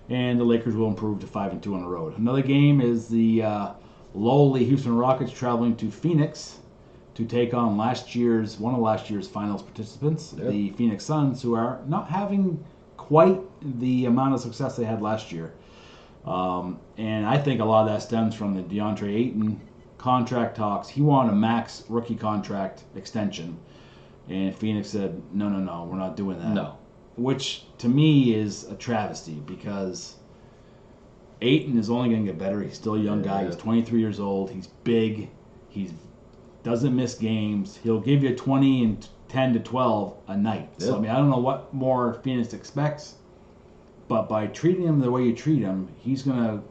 and the Lakers will improve to 5-2 on the road. Another game is the lowly Houston Rockets traveling to Phoenix to take on one of last year's finals participants, the Phoenix Suns, who are not having quite the amount of success they had last year. And I think a lot of that stems from the DeAndre Ayton contract talks. He wanted a max rookie contract extension, and Phoenix said, no, we're not doing that. No. Which, to me, is a travesty because Ayton is only going to get better. He's still a young guy. He's 23 years old. He's big. He doesn't miss games. He'll give you 20 and 10 to 12 a night. Yep. So, I mean, I don't know what more Phoenix expects, but by treating him the way you treat him, he's going to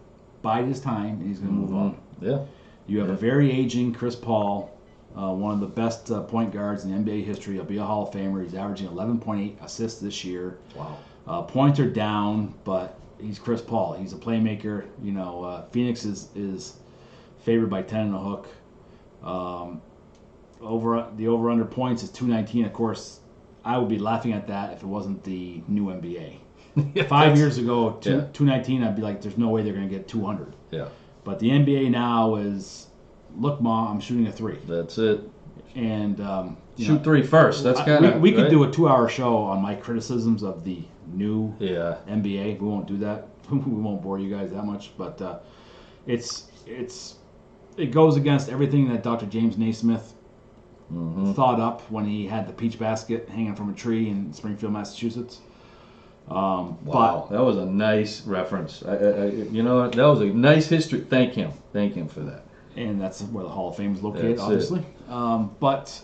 bide his time and he's going to move on. Yeah. You have a very aging Chris Paul, one of the best point guards in NBA history. He'll be a Hall of Famer. He's averaging 11.8 assists this year. Wow. Points are down, but he's Chris Paul. He's a playmaker. Phoenix is favored by 10 and a hook. The over-under points is 219. Of course, I would be laughing at that if it wasn't the new NBA. 5 years ago, 219, I'd be like, there's no way they're going to get 200. Yeah. But the NBA now is, look, Ma, I'm shooting a 3. That's it. And shoot 3 first. That's kind of we could do a 2-hour show on my criticisms of the new NBA. We won't do that. We won't bore you guys that much. But it goes against everything that Dr. James Naismith thought up when he had the peach basket hanging from a tree in Springfield, Massachusetts. Wow, that was a nice reference. That was a nice history. Thank him for that. And that's where the Hall of Fame is located, obviously. But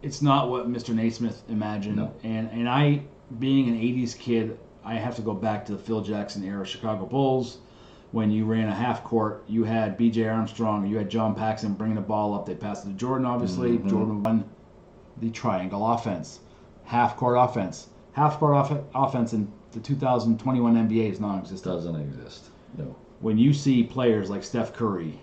it's not what Mr. Naismith imagined. No. And I, being an 80s kid, I have to go back to the Phil Jackson era Chicago Bulls. When you ran a half court, you had B.J. Armstrong, you had John Paxson bringing the ball up. They passed it to Jordan, obviously. Jordan won the triangle offense, half court offense. Half-court offense in the 2021 NBA is non-existent. Doesn't exist. No. When you see players like Steph Curry,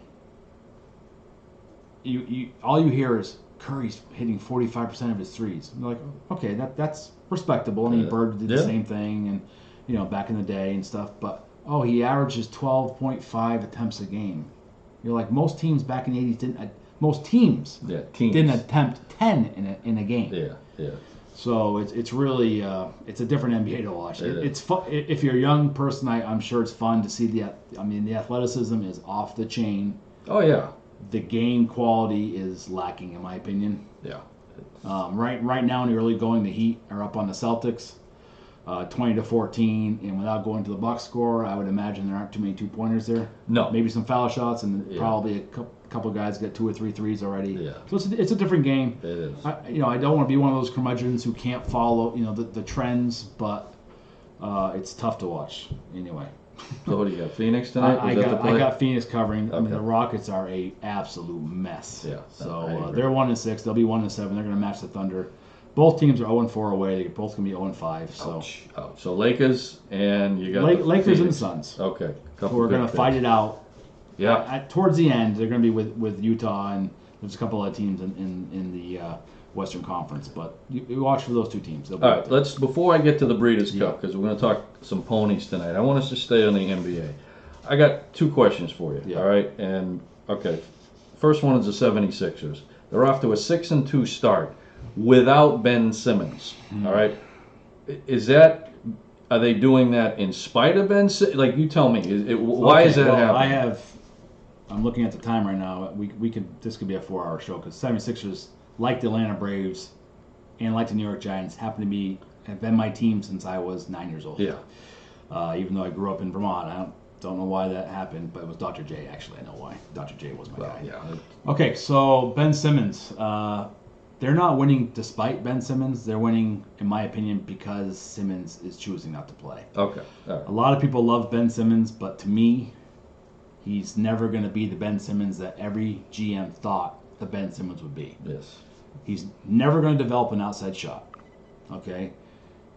all you hear is Curry's hitting 45% of his threes. And you're like, okay, that's respectable. I mean, Bird did the same thing, and back in the day and stuff. But he averages 12.5 attempts a game. You're like, most teams back in the 80s didn't. Most teams didn't attempt 10 in a game. Yeah. So it's really it's a different NBA to watch. It's fun if you're a young person. I'm sure it's fun to see the athleticism is off the chain. Oh yeah. The game quality is lacking, in my opinion. Yeah. Right now in the early going, the Heat are up on the Celtics, 20-14, and without going to the box score, I would imagine there aren't too many 2-pointers there. No. Maybe some foul shots, and probably a couple guys get 2 or 3 threes already. Yeah. So it's a different game. It is. I don't want to be one of those curmudgeons who can't follow the trends, but it's tough to watch anyway. So what do you got? Phoenix tonight? I got Phoenix covering. Okay. I mean, the Rockets are a absolute mess. Yeah. So they're 1-6. They'll be 1-7. They're going to match the Thunder. Both teams are 0-4 away. They're both going to be 0-5. So. Ouch. So Lakers and you got Lakers and the Suns. Okay. Who are going to fight it out. Yeah. Towards the end, they're going to be with Utah, and There's a couple of teams in the Western Conference, but you watch for those two teams. All right, before I get to the Breeders' Cup, because we're going to talk some ponies tonight, I want us to stay on the NBA. I got two questions for you, all right? And, okay, first one is the 76ers. They're off to a 6-2 start without Ben Simmons, all right? Are they doing that in spite of Ben Simmons? Like, you tell me, why is that happening? I'm looking at the time right now. This could be a 4-hour show because 76ers, like the Atlanta Braves and like the New York Giants, have been my team since I was 9 years old. Yeah. Even though I grew up in Vermont, I don't know why that happened, but it was Dr. J. Actually, I know why. Dr. J was my guy. Yeah. Okay, so Ben Simmons, they're not winning despite Ben Simmons. They're winning, in my opinion, because Simmons is choosing not to play. Okay. All right. A lot of people love Ben Simmons, but to me, he's never going to be the Ben Simmons that every GM thought the Ben Simmons would be. Yes. He's never going to develop an outside shot. Okay?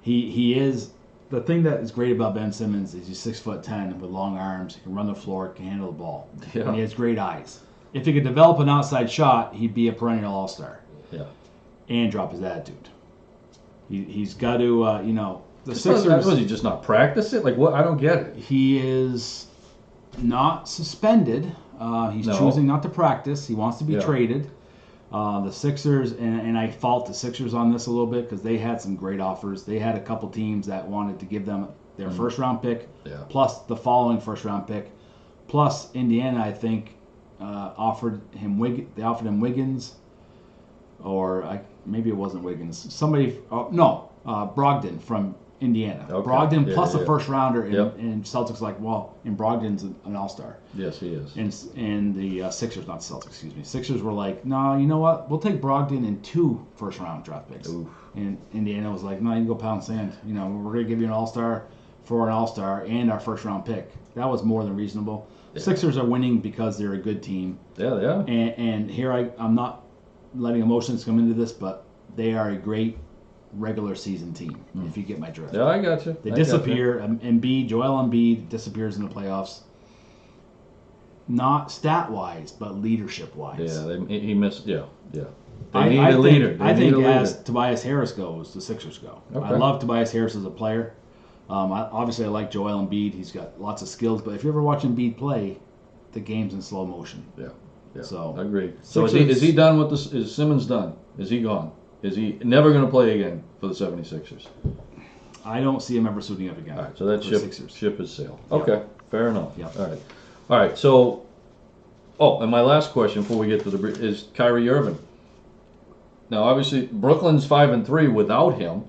He is... The thing that is great about Ben Simmons is he's 6'10" with long arms, he can run the floor, can handle the ball. Yeah. And he has great eyes. If he could develop an outside shot, he'd be a perennial all-star. Yeah. And drop his attitude. He's got to, the Sixers... Was he just not practice it? Like, what? I don't get it. He is not suspended. He's choosing not to practice. He wants to be traded. The Sixers, and I fault the Sixers on this a little bit because they had some great offers. They had a couple teams that wanted to give them their first-round pick, plus the following first-round pick, plus Indiana, I think, offered him Wiggins, or maybe it wasn't Wiggins. Brogdon from Indiana. Okay. Brogdon plus a first rounder, and Celtics like, well, and Brogdon's an all-star. Yes, he is. And the Sixers, not Celtics, excuse me. Sixers were like, no, you know what? We'll take Brogdon and 2 first-round draft picks. Oof. And Indiana was like, no, you can go pound sand. We're going to give you an all-star for an all-star and our first-round pick. That was more than reasonable. Yeah. Sixers are winning because they're a good team. Yeah, they are. And here I'm not letting emotions come into this, but they are a great regular season team, if you get my drift. Yeah, I got you. They disappear. Joel Embiid disappears in the playoffs. Not stat-wise, but leadership-wise. Yeah, he missed. Yeah. They need a leader. I think as Tobias Harris goes, the Sixers go. Okay. I love Tobias Harris as a player. Obviously, I like Joel Embiid. He's got lots of skills, but if you ever watch Embiid play, the game's in slow motion. Yeah. So I agree. So is he done with this? Is Simmons done? Is he gone? Is he never going to play again for the 76ers? I don't see him ever suiting up again. All right, so that ship is sailed. Okay, yeah. Fair enough. Yeah. All right. So, and my last question before we get to is Kyrie Irving. Now, obviously, Brooklyn's 5-3 without him,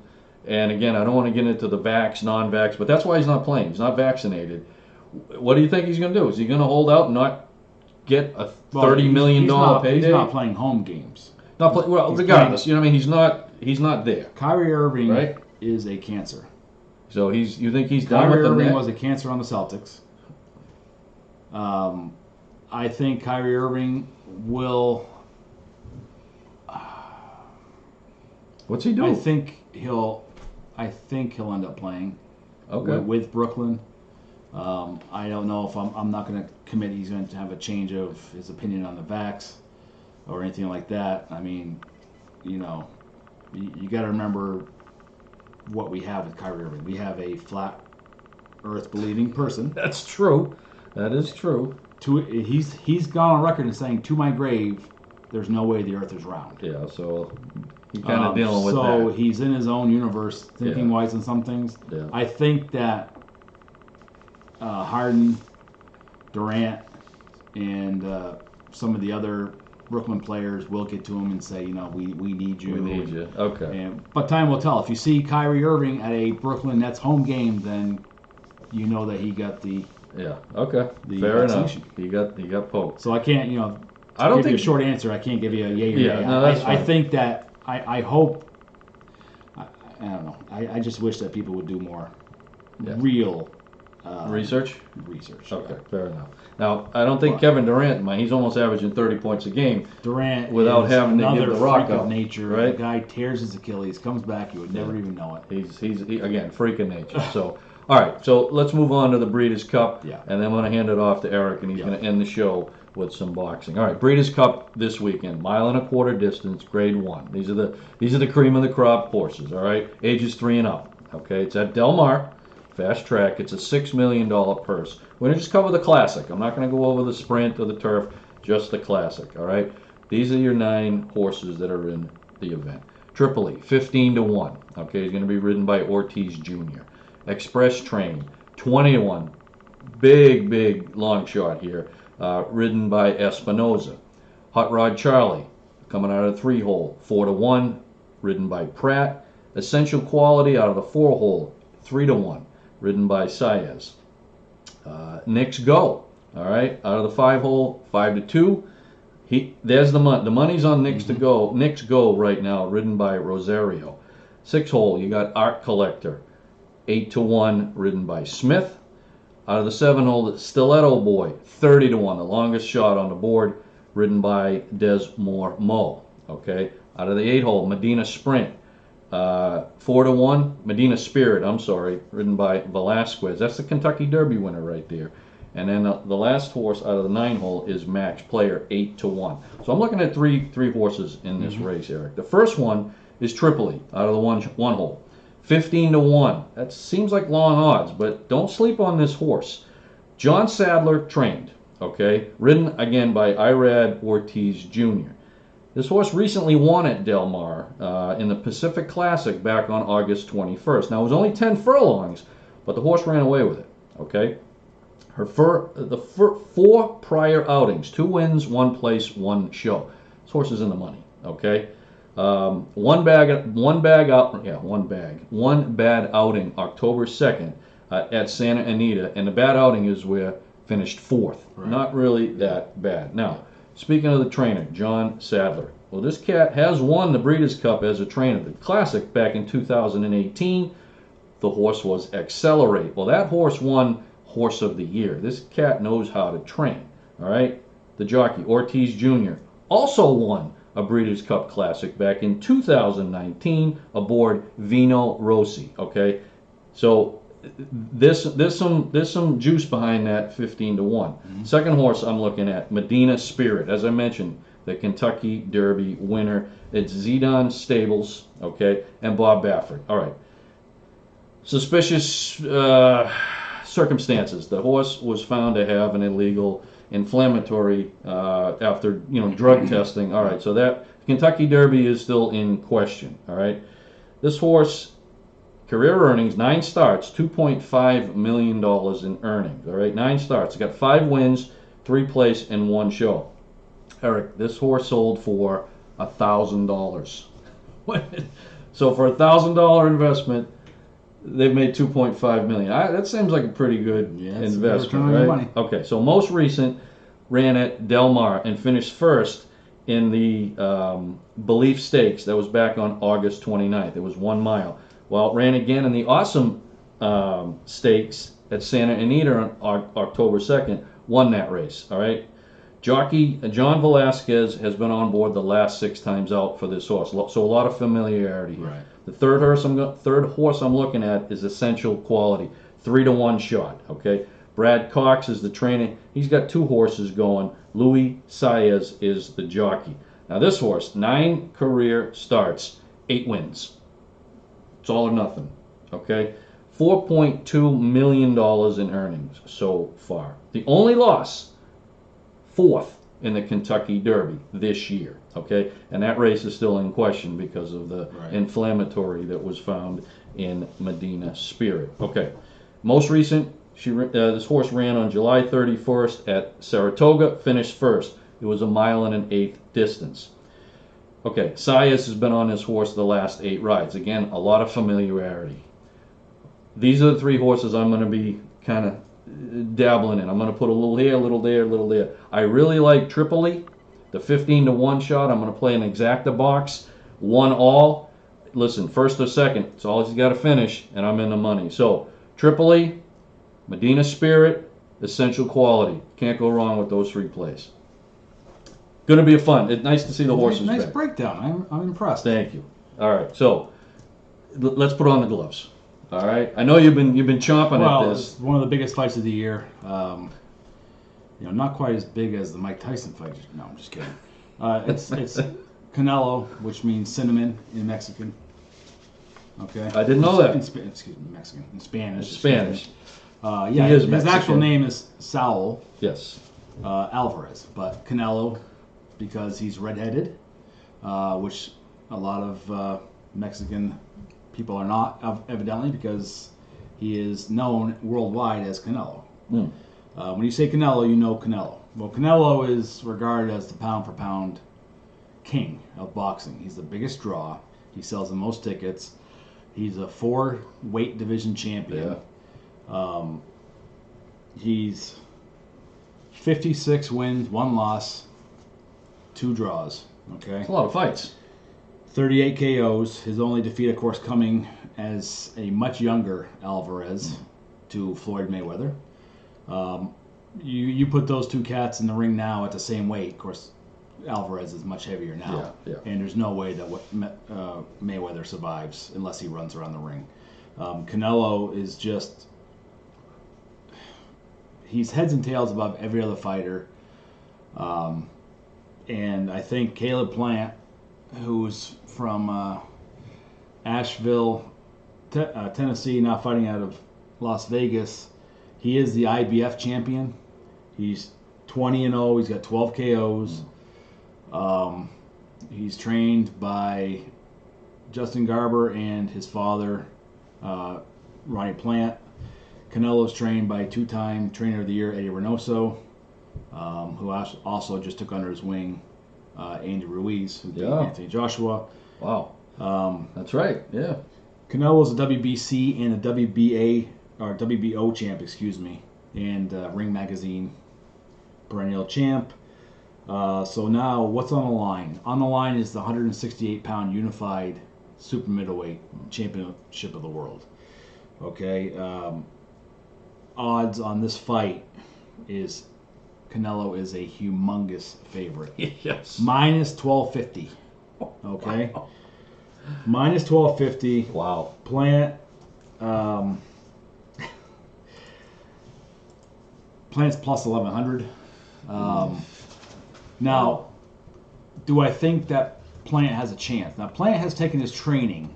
and again, I don't want to get into the vax, non-vax, but that's why he's not playing. He's not vaccinated. What do you think he's going to do? Is he going to hold out and not get a $30 million payday? He's not playing home games. Regardless, you know what I mean? He's not there. Kyrie Irving is a cancer. So you think he's done with Kyrie the Irving net? was a cancer on the Celtics. I think Kyrie Irving will. What's he doing? I think he'll end up playing. With Brooklyn. I don't know if I'm not going to commit. He's going to have a change of his opinion on the vax or anything like that. I mean, you got to remember what we have with Kyrie Irving. We have a flat earth believing person. That's true. That is true. He's gone on record and saying, to my grave, there's no way the earth is round. Yeah, so he's kind of dealing with that. So he's in his own universe, thinking wise on some things. Yeah. I think that Harden, Durant, and some of the other Brooklyn players will get to him and say, we need you. We need you. Okay. But time will tell. If you see Kyrie Irving at a Brooklyn Nets home game, then you know that he got the Okay. Fair enough. He got poked. So I can't I don't think you a short answer. I can't give you a yay or nay. No, that's fine. I think that I hope. I don't know. I just wish that people would do more real. Research? Okay, fair enough. Now, I don't think Kevin Durant, he's almost averaging 30 points a game. Durant without having to give the rock freak up. Of nature. Right? The guy tears his Achilles, comes back, you would never even know it. He's again, freak of nature. So, all right, so let's move on to the Breeders' Cup, and then I'm going to hand it off to Eric, and he's going to end the show with some boxing. All right, Breeders' Cup this weekend, 1.25 mile distance, Grade 1. These are the cream of the crop horses. All right, ages 3 and up. Okay, it's at Del Mar, fast track. It's a $6 million purse. We're gonna just cover the classic. I'm not gonna go over the sprint or the turf, just the classic. All right, these are your 9 horses that are in the event. Tripoli, 15-1. Okay, he's gonna be ridden by Ortiz Jr. Express Train, 20-1. Big long shot here. Ridden by Espinoza. Hot Rod Charlie, coming out of the 3-hole, 4-1, ridden by Pratt. Essential Quality out of the 4-hole, 3-1, ridden by Saez. Knicks Go, all right, out of the 5-hole, 5-2. There's the money. The money's on Knicks to go. Knicks Go right now, ridden by Rosario. 6-hole, you got Art Collector, 8-1, ridden by Smith. Out of the 7-hole, the Stiletto Boy, 30-1, the longest shot on the board, ridden by Desmore Mo. Okay. Out of the 8-hole, Medina Sprint, 4-1, Medina Spirit, ridden by Velasquez. That's the Kentucky Derby winner right there. And then the last horse out of the 9-hole is Match Player, 8-1. So I'm looking at three horses in this race, Eric. The first one is Tripoli out of the 1-hole. 15-1. That seems like long odds, but don't sleep on this horse. John Sadler trained, okay, ridden again by Irad Ortiz Jr. This horse recently won at Del Mar in the Pacific Classic back on August 21st. Now, it was only 10 furlongs, but the horse ran away with it, okay? The 4 prior outings, 2 wins, 1 place, 1 show. This horse is in the money, okay? One bad outing October 2nd at Santa Anita, and the bad outing is where finished 4th. Right. Not really that bad. Now, speaking of the trainer, John Sadler. Well, this cat has won the Breeders' Cup as a trainer. The Classic back in 2018, the horse was Accelerate. Well, that horse won Horse of the Year. This cat knows how to train. All right? The jockey, Ortiz Jr., also won a Breeders' Cup Classic back in 2019 aboard Vino Rossi. Okay, so there's some juice behind that 15-1. Second horse I'm looking at, Medina Spirit, as I mentioned, the Kentucky Derby winner. It's Zidane Stables, okay, and Bob Baffert. All right, suspicious circumstances. The horse was found to have an illegal inflammatory after drug testing. All right, so that Kentucky Derby is still in question. All right, this horse, career earnings, 9 starts, $2.5 million in earnings. All right, 9 starts. Got 5 wins, 3 place, and 1 show. Eric, this horse sold for $1,000. So for $1,000 investment, they've made $2.5 million. That seems like a pretty good investment, right? Money. Okay, so most recent ran at Del Mar and finished first in the Belief Stakes. That was back on August 29th. It was 1 mile. Well, it ran again in the Awesome Stakes at Santa Anita on October 2nd. Won that race. All right. Jockey John Velasquez has been on board the last 6 times out for this horse, so a lot of familiarity here. Right. The third horse I'm looking at is Essential Quality, 3-1 shot. Okay, Brad Cox is the trainer. He's got 2 horses going. Louis Saez is the jockey. Now this horse, 9 career starts, 8 wins. It's all or nothing. Okay, $4.2 million in earnings so far. The only loss, 4th in the Kentucky Derby this year. Okay, and that race is still in question because of the inflammatory that was found in Medina Spirit. Okay, most recent, this horse ran on July 31st at Saratoga, finished first. It was 1 1/8 miles distance. Okay, Saez has been on this horse the last 8 rides. Again, a lot of familiarity. These are the 3 horses I'm going to be kind of dabbling in. I'm going to put a little here, a little there, a little there. I really like Tripoli, the 15-1 shot. I'm going to play an exacta box, 1 all. Listen, first or second, it's all he's got to finish, and I'm in the money. So Tripoli, Medina Spirit, Essential Quality. Can't go wrong with those 3 plays. Going to be fun. It's nice to see the horses nice back. Breakdown. I'm impressed. Thank you. All right, so let's put on the gloves. All right. I know you've been chomping at this. It's one of the biggest fights of the year. not quite as big as the Mike Tyson fight. No, I'm just kidding. It's Canelo, which means cinnamon in Mexican. Okay. I didn't know that. Mexican. In Spanish. Spanish. His actual name is Saul. Yes. Alvarez, but Canelo because he's redheaded, which a lot of Mexican people are not, evidently, because he is known worldwide as Canelo. Mm. When you say Canelo, you know Canelo. Well, Canelo is regarded as the pound-for-pound king of boxing. He's the biggest draw. He sells the most tickets. He's a 4-weight division champion. Yeah. He's 56 wins, 1 loss, 2 draws. Okay. That's a lot of fights. 38 KOs. His only defeat, of course, coming as a much younger Alvarez to Floyd Mayweather. You put those two cats in the ring now at the same weight. Of course, Alvarez is much heavier now, and there's no way that Mayweather survives unless he runs around the ring. Canelo is just, he's heads and tails above every other fighter, and I think Caleb Plant, who's from Asheville, Tennessee, now fighting out of Las Vegas, he is the IBF champion. He's 20-0. He's got 12 KOs. He's trained by Justin Garber and his father, Ronnie Plant. Canelo's trained by 2-time Trainer of the Year Eddie Reynoso, who also just took under his wing Andy Ruiz, who beat Anthony Joshua. Wow. That's right. Yeah. Canelo's a WBC and a WBO champ, and Ring Magazine perennial champ. So now, what's on the line? On the line is the 168-pound unified super middleweight championship of the world. Okay. Odds on this fight is Canelo is a humongous favorite. Yes. Minus 1250. Okay. Wow. Minus 1250. Wow. Plant's plus 1100. Now, do I think that Plant has a chance? Now, Plant has taken his training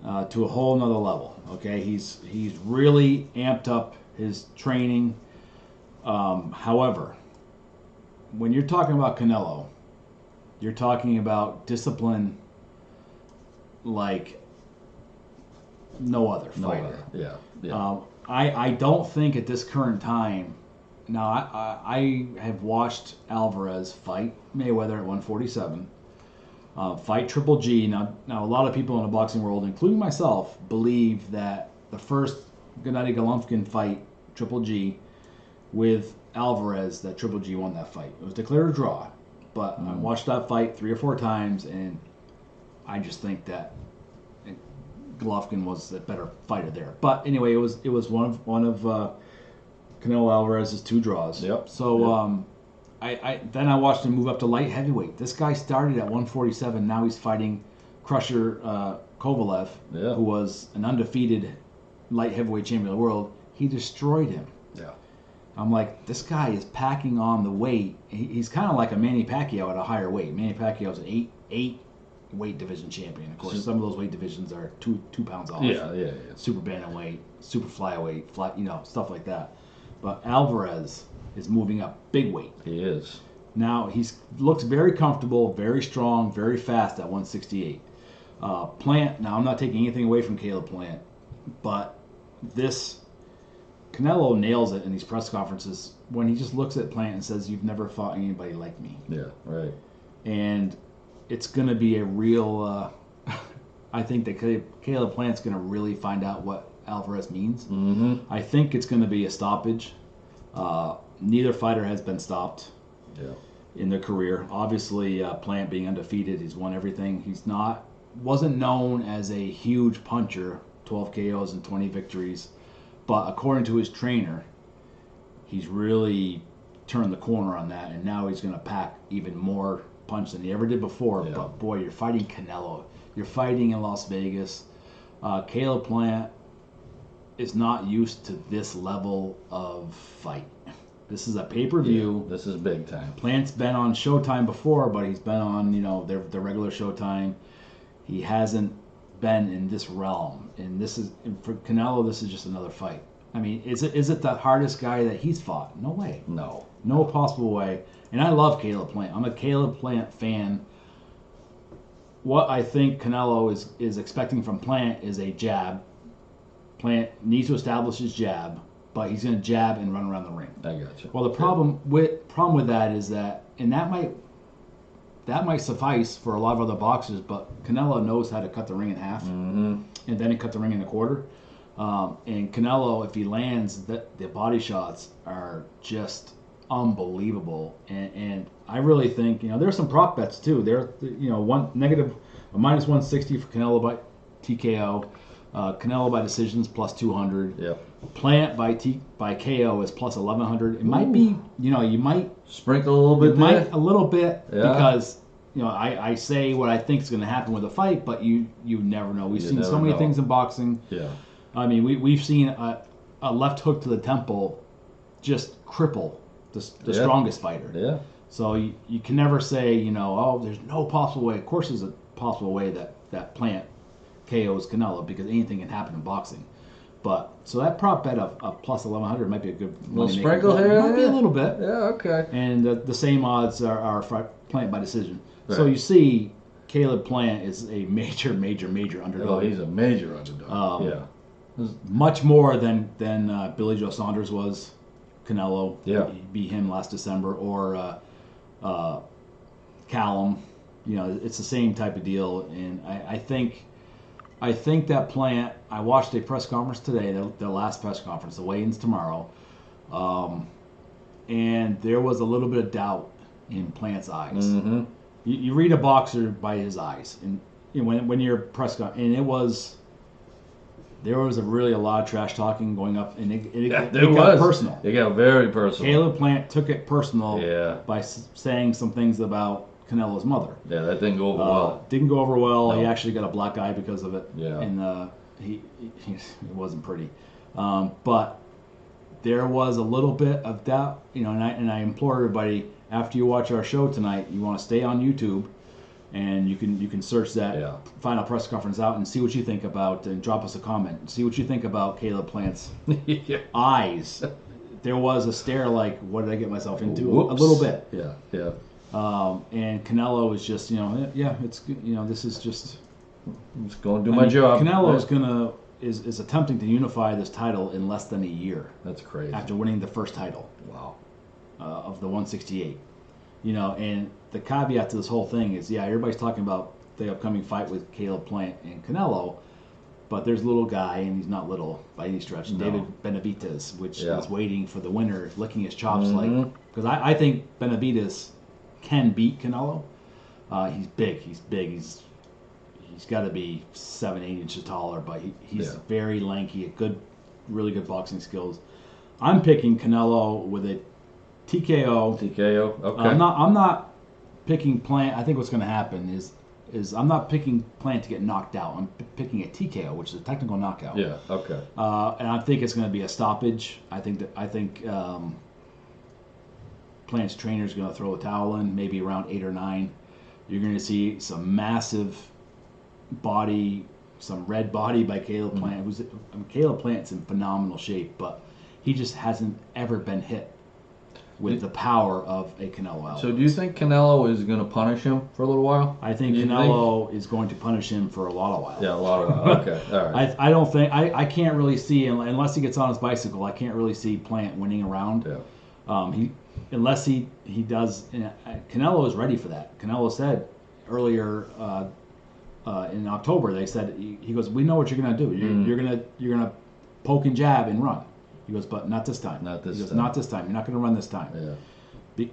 to a whole nother level. Okay, he's really amped up his training. However, when you're talking about Canelo, you're talking about discipline like no other fighter. Yeah. I don't think at this current time. Now, I have watched Alvarez fight Mayweather at 147, fight Triple G. Now, a lot of people in the boxing world, including myself, believe that the first Gennady Golovkin fight, Triple G, with Alvarez, that Triple G won that fight. It was declared a draw, but I watched that fight 3 or 4 times, and I just think that Golovkin was a better fighter there. But anyway, it was one of Canelo Alvarez's 2 draws. Yep. So I watched him move up to light heavyweight. This guy started at 147. Now he's fighting Crusher Kovalev, who was an undefeated light heavyweight champion of the world. He destroyed him. Yeah. I'm like, this guy is packing on the weight. He's kind of like a Manny Pacquiao at a higher weight. Manny Pacquiao's an 8 weight division champion. Of course, some of those weight divisions are 2 pounds off. Yeah. Super bantamweight, super flyweight, stuff like that. But Alvarez is moving up big weight. He is. Now he looks very comfortable, very strong, very fast at 168. Plant. Now I'm not taking anything away from Caleb Plant, but this Canelo nails it in these press conferences when he just looks at Plant and says, "You've never fought anybody like me." Yeah. Right. And it's going to be a real. I think that Caleb Plant's going to really find out what Alvarez means. Mm-hmm. I think it's going to be a stoppage. Neither fighter has been stopped in their career. Obviously, Plant being undefeated, he's won everything. Wasn't known as a huge puncher, 12 KOs and 20 victories, but according to his trainer, he's really turned the corner on that, and now he's going to pack even more punch than he ever did before. Yeah. But boy, you're fighting Canelo. You're fighting in Las Vegas. Caleb Plant is not used to this level of fight. This is a pay-per-view. Yeah, this is big time. Plant's been on Showtime before, but he's been on, their regular Showtime. He hasn't been in this realm. And for Canelo, this is just another fight. I mean, is it the hardest guy that he's fought? No way. No possible way. And I love Caleb Plant. I'm a Caleb Plant fan. What I think Canelo is expecting from Plant is a jab. Plant needs to establish his jab, but he's going to jab and run around the ring. I gotcha. Well, the problem with that is that, and that might suffice for a lot of other boxers, but Canelo knows how to cut the ring in half, and then he cut the ring in a quarter. And Canelo, if he lands, the body shots are just unbelievable. And I really think, there's some prop bets too. There, -160 for Canelo by TKO. Canelo by decisions plus 200. Yep. Plant by KO is plus 1100. It might be, you might sprinkle a little bit. A little bit, because I say what I think is going to happen with a fight, but you never know. We've seen so many things in boxing. Yeah. I mean, we've seen a left hook to the temple just cripple the strongest fighter. Yeah. So you can never say, there's no possible way. Of course, there's a possible way that Plant KOs Canelo, because anything can happen in boxing. But so that prop bet of plus 1100 might be a good little sprinkle here. Might be a little bit. Yeah. Okay. And the same odds are for Plant by decision. Right. So you see, Caleb Plant is a major underdog. Oh, he's a major underdog. Yeah. Much more than Billy Joe Saunders was. Canelo. Yeah. He beat him last December, or Callum. It's the same type of deal, and I think that Plant. I watched a press conference today, the last press conference. The weigh-in's tomorrow, and there was a little bit of doubt in Plant's eyes. Mm-hmm. You read a boxer by his eyes, and when you're press conference, and there was a lot of trash talking going up, and it got personal. It got very personal. Caleb Plant took it personal by saying some things about Canelo's mother. Yeah, that didn't go over well. Didn't go over well. No. He actually got a black eye because of it. Yeah. And it wasn't pretty. But there was a little bit of doubt, and I implore everybody, after you watch our show tonight, you want to stay on YouTube, and you can search that final press conference out and see what you think about, and drop us a comment. See what you think about Caleb Plant's eyes. There was a stare like, what did I get myself into? Whoops. A little bit. Yeah. And Canelo is just, it's, this is just. I'm just going to do my job. Canelo is attempting to unify this title in less than a year. That's crazy. After winning the first title. Wow. Of the 168. And the caveat to this whole thing is, everybody's talking about the upcoming fight with Caleb Plant and Canelo, but there's a little guy, and he's not little by any stretch, David Benavidez, which is waiting for the winner, licking his chops because I think Benavidez can beat Canelo. He's big. He's got to be 7-8 inches taller, but he's very lanky, really good boxing skills. I'm picking Canelo with a TKO. Okay. I'm not picking Plant. I think what's going to happen is I'm not picking Plant to get knocked out. I'm picking a TKO, which is a technical knockout. Yeah. Okay. And I think it's going to be a stoppage. I think Plant's trainer is going to throw a towel in, maybe around 8 or 9. You're going to see some massive body, some red body by Caleb Plant. Caleb Plant's in phenomenal shape, but he just hasn't ever been hit with the power of a Canelo Alvarez. So do you think Canelo is going to punish him for a little while? I think Canelo is going to punish him for a lot of while. Yeah, a lot of while. Okay, all right. I don't think I can't really see, unless he gets on his bicycle, I can't really see Plant winning a round. Yeah. Unless he does. Canelo is ready for that. Canelo said earlier in October, they said, he goes, we know what you're going to do. You're gonna poke and jab and run. He goes, but not this time. Not this time. You're not going to run this time. Yeah.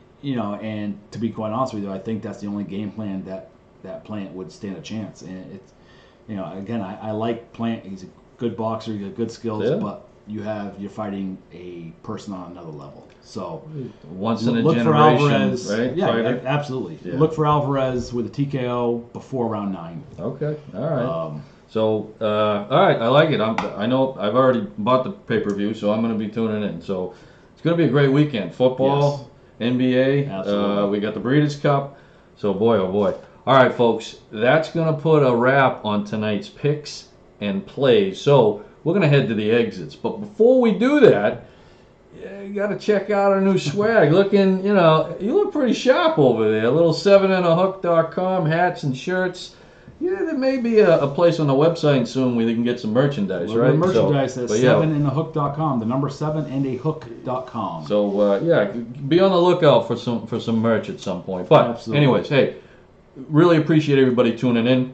And to be quite honest with you, I think that's the only game plan that Plant would stand a chance. And it's, again, I like Plant. He's a good boxer. He's got good skills, but you're fighting a person on another level. So once in a look generation, for Alvarez. right? Yeah, Fighter? Absolutely. Yeah. Look for Alvarez with a TKO before round 9. Okay. All right. So, all right, I like it. I know I've already bought the pay-per-view, so I'm going to be tuning in. So, it's going to be a great weekend. Football, NBA, Absolutely. we got the Breeders' Cup. So, boy, oh boy. All right, folks, that's going to put a wrap on tonight's picks and plays. So, we're going to head to the exits. But before we do that, you got to check out our new swag. Looking, you look pretty sharp over there. A little 7indahook.com, hats and shirts. Yeah, there may be a place on the website soon where they can get some merchandise, right? Merchandise at 7indahook.com, the number 7indahook.com. So, be on the lookout for some merch at some point. But Absolutely. anyways, hey, really appreciate everybody tuning in.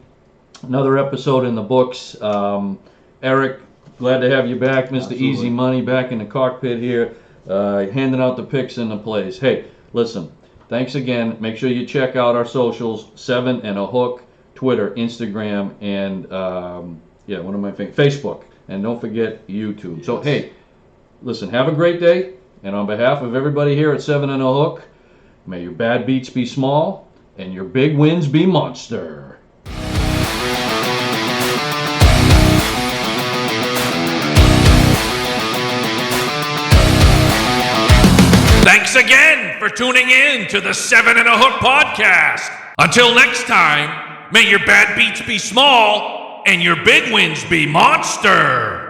Another episode in the books. Eric, glad to have you back. Mr. Absolutely. Easy Money back in the cockpit here, handing out the picks and the plays. Hey, listen, thanks again. Make sure you check out our socials, 7 and a Hook, Twitter, Instagram, and one of my things, Facebook. And don't forget YouTube. Yes. So, hey, listen, have a great day. And on behalf of everybody here at 7 and a Hook, may your bad beats be small and your big wins be monster. Thanks again for tuning in to the 7 and a Hook podcast. Until next time, may your bad beats be small and your big wins be monster.